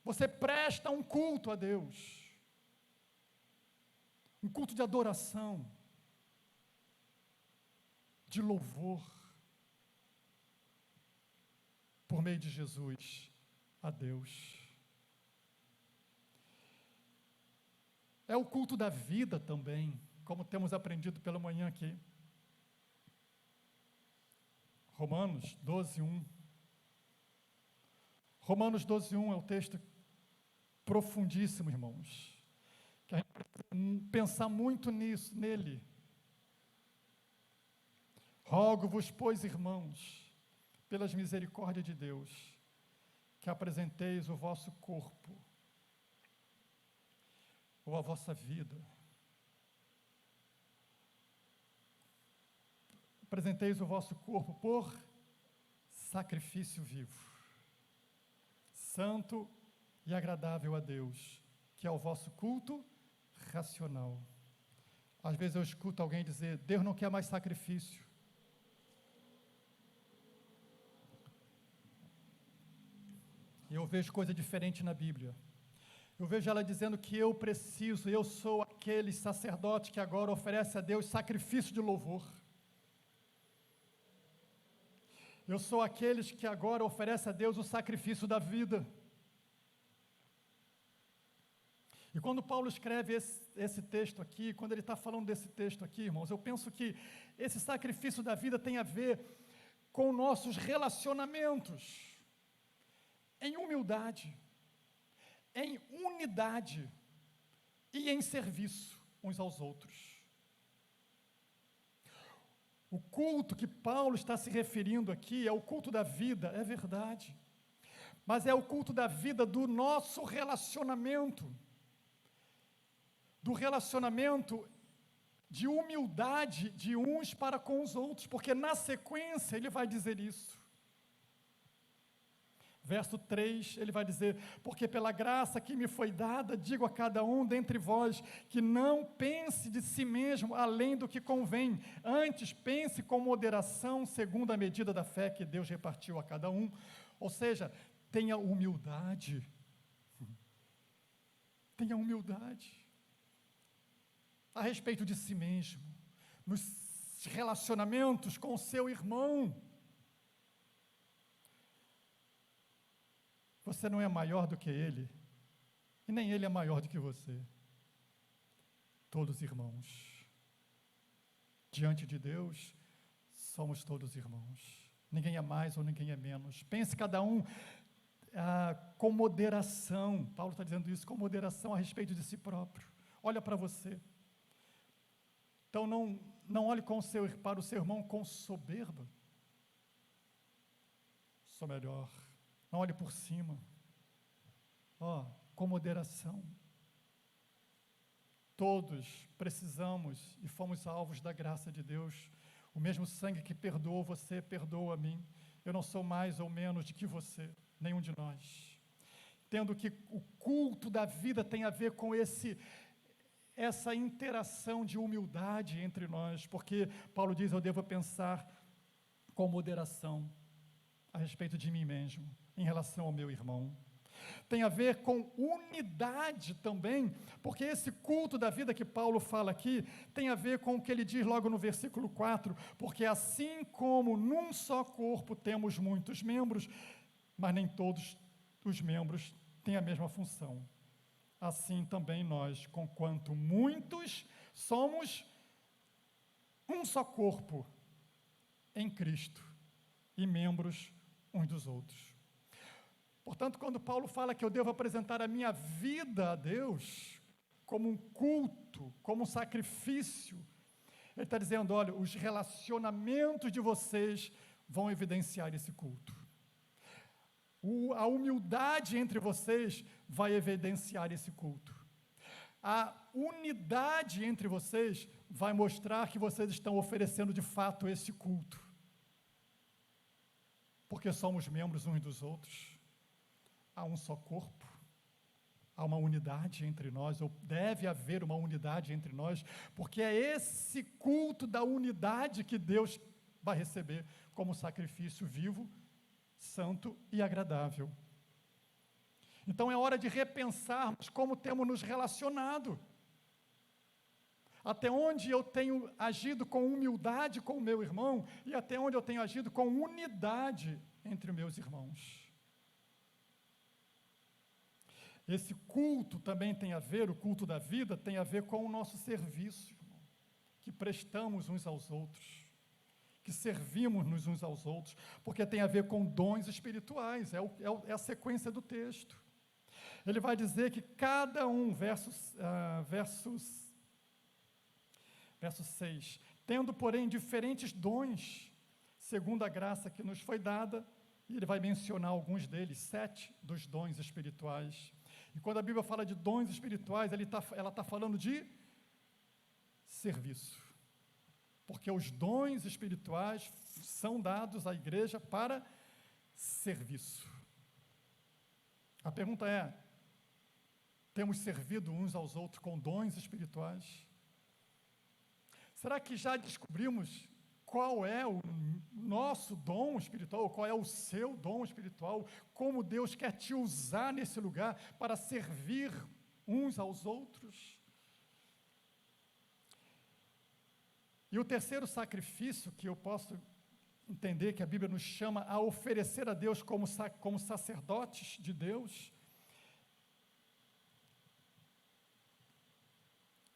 Você presta um culto a Deus. Um culto de adoração, de louvor, por meio de Jesus, a Deus. É o culto da vida também, como temos aprendido pela manhã aqui. Romanos 12:1. Romanos 12:1 é o texto profundíssimo, irmãos. Que a gente precisa pensar muito nele. Rogo-vos, pois, irmãos, pelas misericórdias de Deus, que apresenteis o vosso corpo, ou a vossa vida, apresenteis o vosso corpo por sacrifício vivo, santo e agradável a Deus, que é o vosso culto racional. Às vezes eu escuto alguém dizer: Deus não quer mais sacrifício. E eu vejo coisa diferente na Bíblia. Eu vejo ela dizendo que eu sou aquele sacerdote que agora oferece a Deus sacrifício de louvor. Eu sou aqueles que agora oferece a Deus o sacrifício da vida. E quando Paulo escreve esse texto aqui, quando ele está falando desse texto aqui, irmãos, eu penso que esse sacrifício da vida tem a ver com nossos relacionamentos, em humildade, em unidade e em serviço uns aos outros. O culto que Paulo está se referindo aqui é o culto da vida, é verdade, mas é o culto da vida do nosso relacionamento, do relacionamento de humildade de uns para com os outros, porque na sequência ele vai dizer isso. Verso 3, ele vai dizer: porque pela graça que me foi dada, digo a cada um dentre vós, que não pense de si mesmo além do que convém, antes pense com moderação, segundo a medida da fé que Deus repartiu a cada um. Ou seja, tenha humildade. Tenha humildade a respeito de si mesmo, nos relacionamentos com o seu irmão. Você não é maior do que ele, e nem ele é maior do que você. Todos irmãos. Diante de Deus, somos todos irmãos. Ninguém é mais ou ninguém é menos. Pense cada um com moderação. Paulo está dizendo isso, com moderação a respeito de si próprio. Olha para você. Então não olhe para o seu irmão com soberba. Sou melhor. Não olhe por cima. Com moderação. Todos precisamos e fomos alvos da graça de Deus. O mesmo sangue que perdoou você, perdoa a mim. Eu não sou mais ou menos do que você, nenhum de nós. Tendo que o culto da vida tem a ver com essa interação de humildade entre nós, porque Paulo diz: eu devo pensar com moderação a respeito de mim mesmo, em relação ao meu irmão. Tem a ver com unidade também, porque esse culto da vida que Paulo fala aqui, tem a ver com o que ele diz logo no versículo 4, porque assim como num só corpo temos muitos membros, mas nem todos os membros têm a mesma função. Assim também nós, conquanto muitos, somos um só corpo em Cristo e membros uns dos outros. Portanto, quando Paulo fala que eu devo apresentar a minha vida a Deus como um culto, como um sacrifício, ele está dizendo: olha, os relacionamentos de vocês vão evidenciar esse culto. A humildade entre vocês vai evidenciar esse culto. A unidade entre vocês vai mostrar que vocês estão oferecendo de fato esse culto. Porque somos membros uns dos outros. Há um só corpo. Há uma unidade entre nós, ou deve haver uma unidade entre nós, porque é esse culto da unidade que Deus vai receber como sacrifício vivo, santo e agradável. Então é hora de repensarmos como temos nos relacionado. Até onde eu tenho agido com humildade com o meu irmão e até onde eu tenho agido com unidade entre os meus irmãos. Esse culto também tem a ver, o culto da vida, tem a ver com o nosso serviço, irmão, que prestamos uns aos outros, que servimos uns aos outros, porque tem a ver com dons espirituais, é a sequência do texto. Ele vai dizer que cada um, verso 6, tendo, porém, diferentes dons, segundo a graça que nos foi dada, e ele vai mencionar alguns deles, 7 dos dons espirituais. E quando a Bíblia fala de dons espirituais, ela está falando de serviço. Porque os dons espirituais são dados à igreja para serviço. A pergunta é, temos servido uns aos outros com dons espirituais? Será que já descobrimos qual é o nosso dom espiritual, qual é o seu dom espiritual, como Deus quer te usar nesse lugar para servir uns aos outros? E o terceiro sacrifício que eu posso entender que a Bíblia nos chama a oferecer a Deus como sacerdotes de Deus,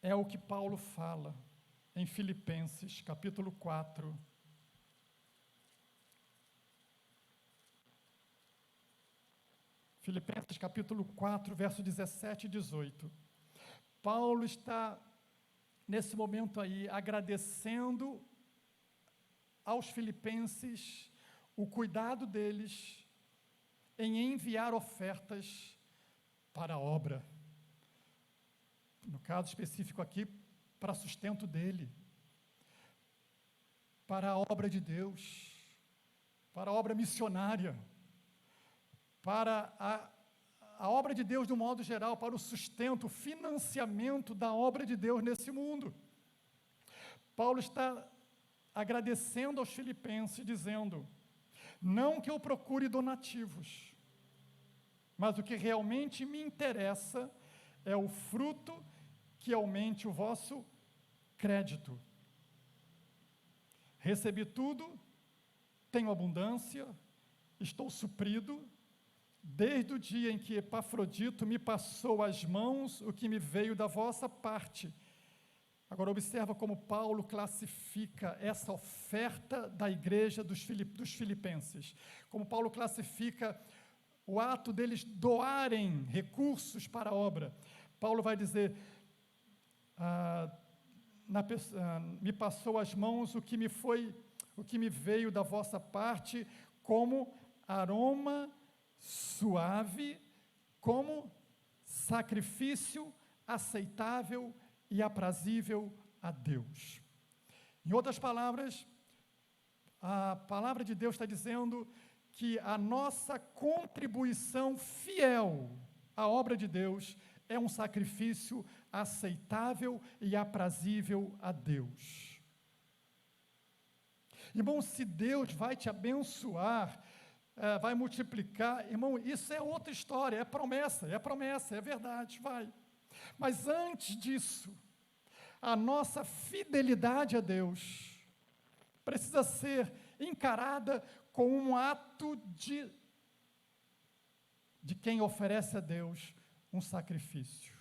é o que Paulo fala em Filipenses, capítulo 4. Filipenses, capítulo 4, verso 17 e 18. Paulo está, nesse momento aí, agradecendo aos filipenses o cuidado deles em enviar ofertas para a obra. No caso específico aqui, para sustento dele, para a obra de Deus, para a obra missionária, para a obra de Deus de um modo geral, para o sustento, o financiamento da obra de Deus nesse mundo. Paulo está agradecendo aos filipenses, dizendo, não que eu procure donativos, mas o que realmente me interessa é o fruto que aumente o vosso crédito. Recebi tudo, tenho abundância, estou suprido, desde o dia em que Epafrodito me passou às mãos o que me veio da vossa parte. Agora observa como Paulo classifica essa oferta da igreja dos filipenses, como Paulo classifica o ato deles doarem recursos para a obra. Paulo vai dizer, me passou às mãos o que me veio da vossa parte como aroma suave, como sacrifício aceitável e aprazível a Deus. Em outras palavras, a palavra de Deus está dizendo que a nossa contribuição fiel à obra de Deus é um sacrifício aceitável e aprazível a Deus. Irmão, se Deus vai te abençoar, vai multiplicar, irmão, isso é outra história, é promessa, é verdade, vai. Mas antes disso, a nossa fidelidade a Deus precisa ser encarada como um ato de quem oferece a Deus um sacrifício.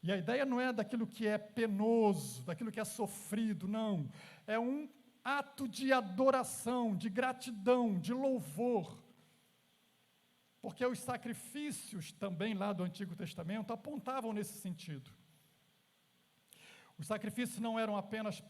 E a ideia não é daquilo que é penoso, daquilo que é sofrido, não. É um ato de adoração, de gratidão, de louvor. Porque os sacrifícios também lá do Antigo Testamento apontavam nesse sentido. Os sacrifícios não eram apenas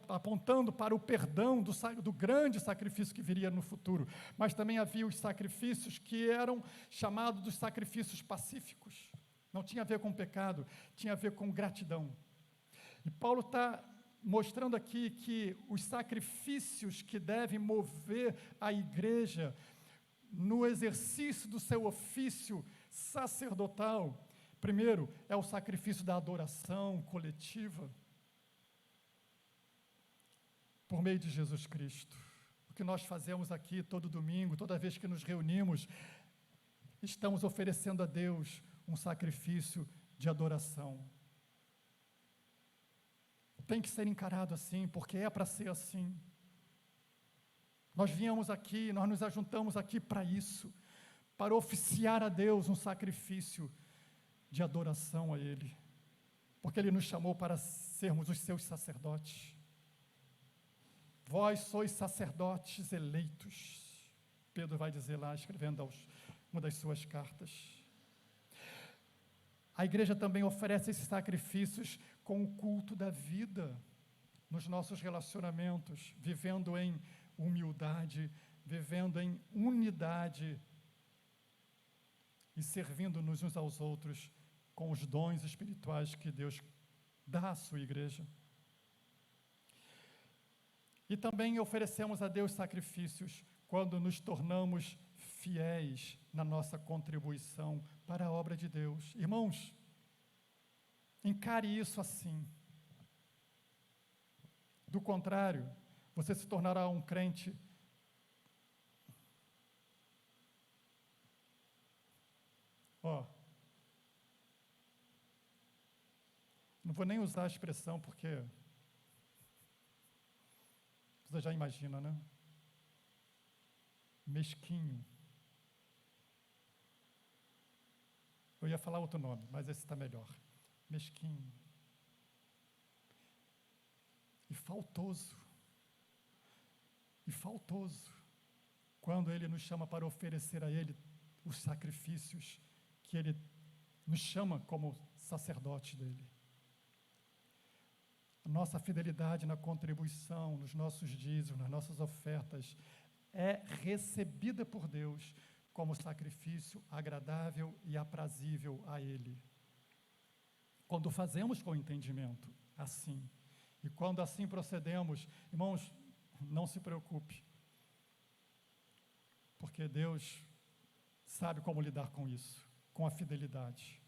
apontando para o perdão do grande sacrifício que viria no futuro, mas também havia os sacrifícios que eram chamados dos sacrifícios pacíficos. Não tinha a ver com pecado, tinha a ver com gratidão. E Paulo está mostrando aqui que os sacrifícios que devem mover a igreja no exercício do seu ofício sacerdotal, primeiro, é o sacrifício da adoração coletiva. por meio de Jesus Cristo. O que nós fazemos aqui todo domingo, toda vez que nos reunimos, estamos oferecendo a Deus um sacrifício de adoração. Tem que ser encarado assim, porque é para ser assim. Nós viemos aqui, nós nos ajuntamos aqui para isso, para oficiar a Deus um sacrifício de adoração a Ele, porque Ele nos chamou para sermos os seus sacerdotes. Vós sois sacerdotes eleitos, Pedro vai dizer lá, escrevendo uma das suas cartas. A igreja também oferece esses sacrifícios com o culto da vida, nos nossos relacionamentos, vivendo em humildade, vivendo em unidade e servindo-nos uns aos outros com os dons espirituais que Deus dá à sua igreja. E também oferecemos a Deus sacrifícios quando nos tornamos fiéis na nossa contribuição para a obra de Deus. Irmãos, encare isso assim. Do contrário, você se tornará um crente não vou nem usar a expressão porque você já imagina, né? Mesquinho. Eu ia falar outro nome, mas esse está melhor. Mesquinho. E faltoso. Quando Ele nos chama para oferecer a Ele os sacrifícios que Ele nos chama como sacerdote dEle. A nossa fidelidade na contribuição, nos nossos dízimos, nas nossas ofertas, é recebida por Deus como sacrifício agradável e aprazível a Ele. Quando fazemos com entendimento, assim, e quando assim procedemos, irmãos, não se preocupe, porque Deus sabe como lidar com isso, com a fidelidade.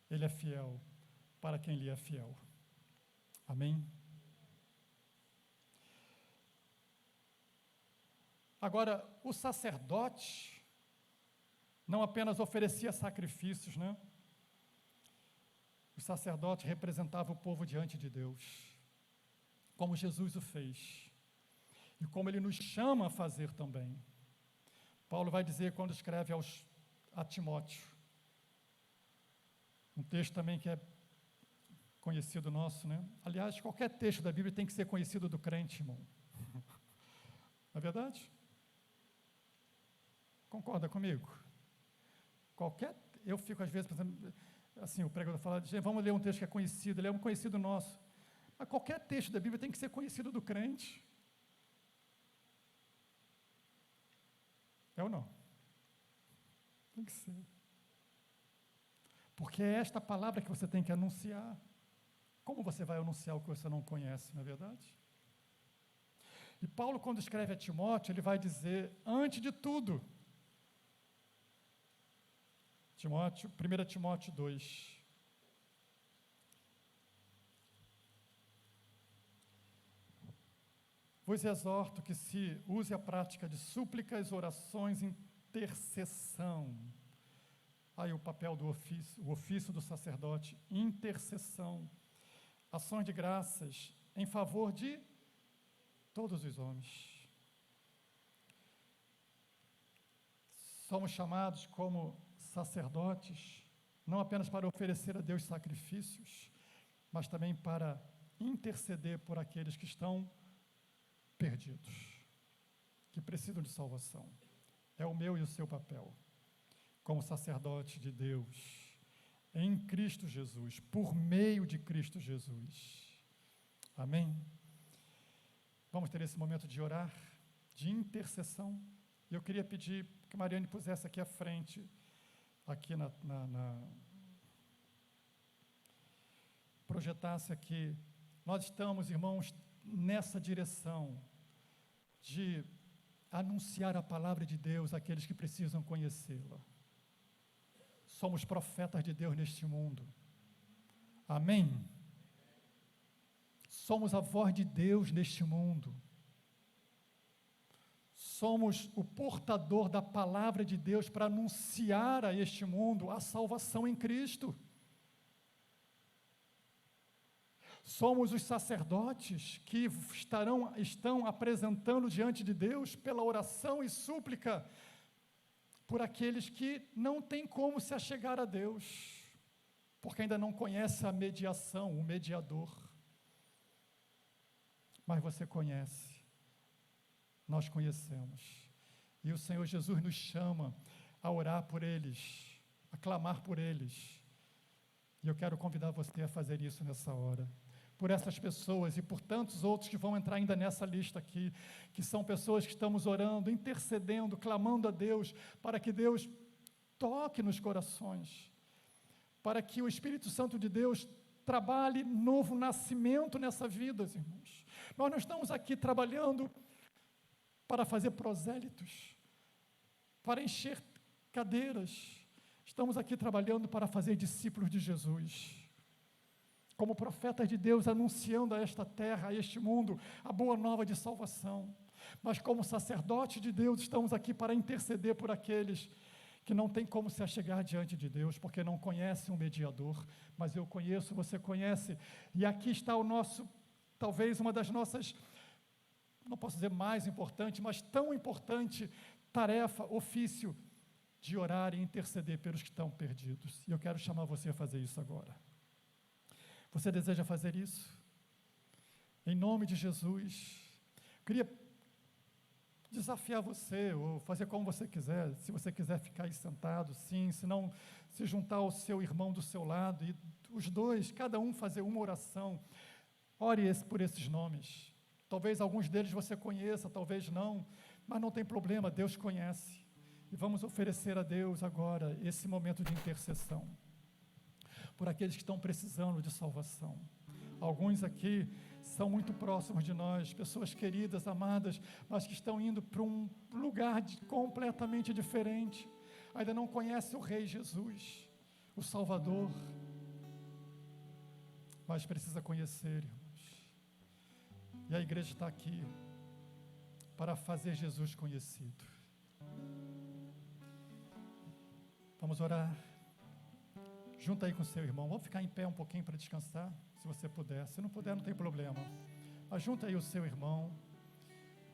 Ele é fiel para quem lhe é fiel. Amém? Agora, o sacerdote não apenas oferecia sacrifícios, né? O sacerdote representava o povo diante de Deus, como Jesus o fez, e como Ele nos chama a fazer também. Paulo vai dizer quando escreve a Timóteo, um texto também que é conhecido nosso, né? Aliás, qualquer texto da Bíblia tem que ser conhecido do crente, irmão. Não é verdade? Concorda comigo? Eu fico às vezes pensando, assim, o pregador fala, vamos ler um texto que é conhecido, ele é um conhecido nosso. Mas qualquer texto da Bíblia tem que ser conhecido do crente. É ou não? Tem que ser. Porque é esta palavra que você tem que anunciar. Como você vai anunciar o que você não conhece, não é verdade? E Paulo, quando escreve a Timóteo, ele vai dizer, antes de tudo, 1 Timóteo 2, vos exorto que se use a prática de súplicas, orações, intercessão. Aí o papel do ofício, o ofício do sacerdote, intercessão, ações de graças em favor de todos os homens. Somos chamados como sacerdotes, não apenas para oferecer a Deus sacrifícios, mas também para interceder por aqueles que estão perdidos, que precisam de salvação. É o meu e o seu papel, como sacerdote de Deus, em Cristo Jesus, por meio de Cristo Jesus. Amém? Vamos ter esse momento de orar, de intercessão. E eu queria pedir que Mariane pusesse aqui à frente, aqui projetasse aqui. Nós estamos, irmãos, nessa direção de anunciar a palavra de Deus àqueles que precisam conhecê-la. Somos profetas de Deus neste mundo. Amém? somos a voz de Deus neste mundo. Somos o portador da palavra de Deus para anunciar a este mundo a salvação em Cristo. Somos os sacerdotes que estão apresentando diante de Deus pela oração e súplica por aqueles que não têm como se achegar a Deus, porque ainda não conhecem a mediação, o mediador. Mas você conhece, nós conhecemos. E o Senhor Jesus nos chama a orar por eles, a clamar por eles. E eu quero convidar você a fazer isso nessa hora. Por essas pessoas e por tantos outros que vão entrar ainda nessa lista aqui, que são pessoas que estamos orando, intercedendo, clamando a Deus, para que Deus toque nos corações, para que o Espírito Santo de Deus trabalhe novo nascimento nessa vida, irmãos. Nós não estamos aqui trabalhando para fazer prosélitos, para encher cadeiras, estamos aqui trabalhando para fazer discípulos de Jesus. Como profetas de Deus, anunciando a esta terra, a este mundo, a boa nova de salvação. Mas como sacerdotes de Deus, estamos aqui para interceder por aqueles que não têm como se achegar diante de Deus, porque não conhecem um mediador. Mas eu conheço, você conhece, e aqui está o nosso, talvez uma das nossas, não posso dizer mais importante, mas tão importante tarefa, ofício, de orar e interceder pelos que estão perdidos. E eu quero chamar você a fazer isso agora. Você deseja fazer isso? Em nome de Jesus. Queria desafiar você, ou fazer como você quiser. Se você quiser ficar aí sentado, sim. Se não, se juntar ao seu irmão do seu lado, e os dois, cada um fazer uma oração. Ore por esses nomes. Talvez alguns deles você conheça, talvez não. Mas não tem problema, Deus conhece. E vamos oferecer a Deus agora esse momento de intercessão por aqueles que estão precisando de salvação. Alguns aqui são muito próximos de nós, pessoas queridas, amadas, mas que estão indo para um lugar completamente diferente. Ainda não conhecem o Rei Jesus, o Salvador, mas precisa conhecer, irmãos. E a igreja está aqui para fazer Jesus conhecido. Vamos orar. Junta aí com o seu irmão. Vamos ficar em pé um pouquinho para descansar, se você puder. Se não puder, não tem problema. Mas junta aí o seu irmão.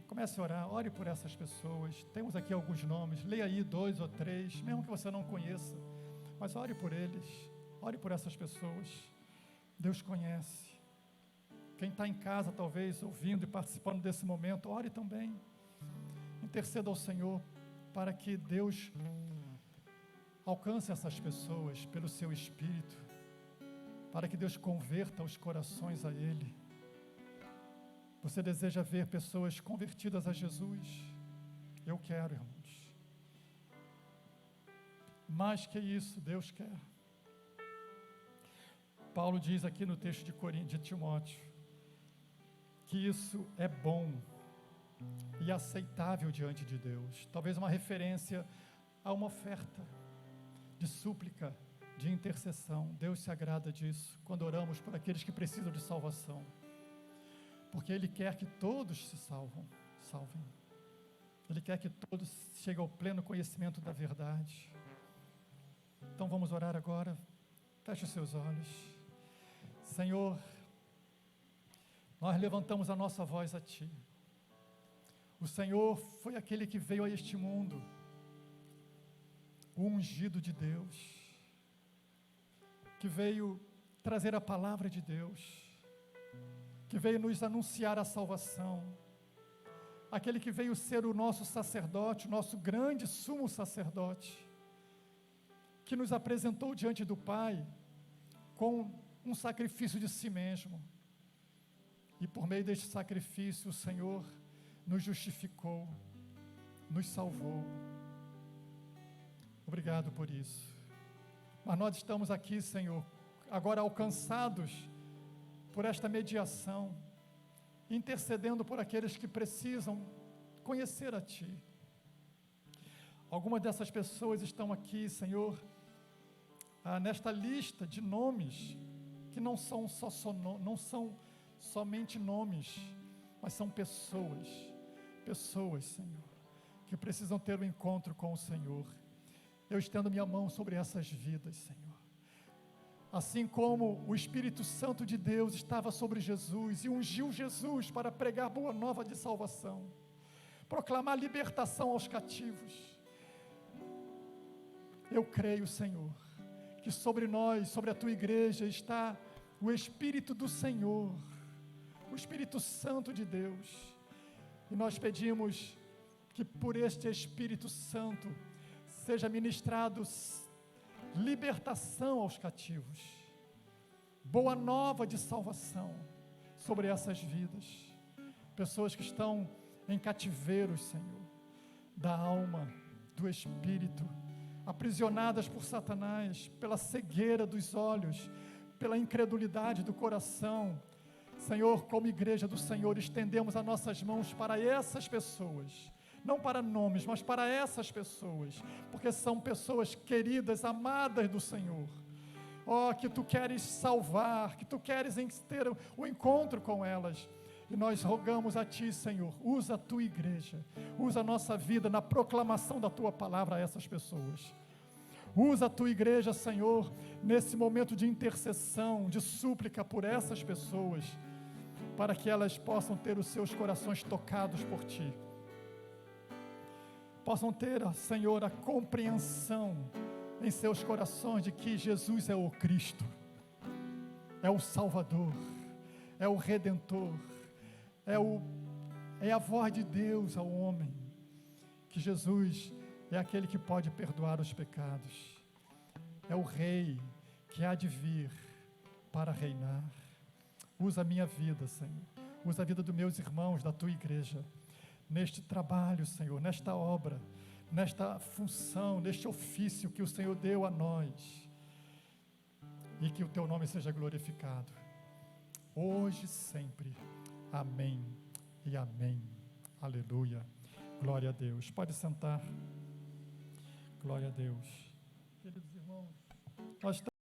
Comece a orar. Ore por essas pessoas. Temos aqui alguns nomes. Leia aí 2 ou 3, mesmo que você não conheça. Mas ore por eles. Ore por essas pessoas. Deus conhece. Quem está em casa, talvez, ouvindo e participando desse momento, ore também. Interceda ao Senhor para que Deus alcance essas pessoas pelo seu Espírito, para que Deus converta os corações a Ele. Você deseja ver pessoas convertidas a Jesus? Eu quero, irmãos. Mais que isso, Deus quer. Paulo diz aqui no texto de Timóteo, que isso é bom e aceitável diante de Deus. Talvez uma referência a uma oferta de súplica, de intercessão. Deus se agrada disso quando oramos por aqueles que precisam de salvação, porque Ele quer que todos se salvem. Ele quer que todos cheguem ao pleno conhecimento da verdade. Então vamos orar agora. Feche os seus olhos. Senhor, nós levantamos a nossa voz a Ti. O Senhor foi aquele que veio a este mundo, o ungido de Deus, que veio trazer a palavra de Deus, que veio nos anunciar a salvação, aquele que veio ser o nosso sacerdote, o nosso grande sumo sacerdote, que nos apresentou diante do Pai com um sacrifício de si mesmo, e por meio deste sacrifício o Senhor nos justificou, nos salvou. Obrigado por isso. Mas nós estamos aqui, Senhor, agora alcançados por esta mediação, intercedendo por aqueles que precisam conhecer a Ti. Algumas dessas pessoas estão aqui, Senhor, nesta lista de nomes que não são somente nomes, mas são pessoas, Senhor, que precisam ter um encontro com o Senhor. Eu estendo minha mão sobre essas vidas, Senhor. Assim como o Espírito Santo de Deus estava sobre Jesus e ungiu Jesus para pregar boa nova de salvação, proclamar libertação aos cativos. Eu creio, Senhor, que sobre nós, sobre a tua igreja, está o Espírito do Senhor, o Espírito Santo de Deus. E nós pedimos que por este Espírito Santo seja ministrado libertação aos cativos, boa nova de salvação sobre essas vidas, pessoas que estão em cativeiros, Senhor, da alma, do espírito, aprisionadas por Satanás, pela cegueira dos olhos, pela incredulidade do coração. Senhor, como igreja do Senhor, estendemos as nossas mãos para essas pessoas, não para nomes, mas para essas pessoas, porque são pessoas queridas, amadas do Senhor. Que Tu queres salvar, que Tu queres ter o encontro com elas. E nós rogamos a Ti, Senhor, usa a Tua igreja, usa a nossa vida na proclamação da Tua palavra a essas pessoas. Usa a Tua igreja, Senhor, nesse momento de intercessão, de súplica por essas pessoas, para que elas possam ter os seus corações tocados por Ti. Possam ter, Senhor, a compreensão em seus corações de que Jesus é o Cristo, é o Salvador, é o Redentor, é a voz de Deus ao homem, que Jesus é aquele que pode perdoar os pecados, é o Rei que há de vir para reinar. Usa a minha vida, Senhor, usa a vida dos meus irmãos, da Tua igreja, neste trabalho, Senhor, nesta obra, nesta função, neste ofício que o Senhor deu a nós, e que o Teu nome seja glorificado, hoje e sempre. Amém e amém. Aleluia. Glória a Deus. Pode sentar. Glória a Deus. Queridos irmãos, nós estamos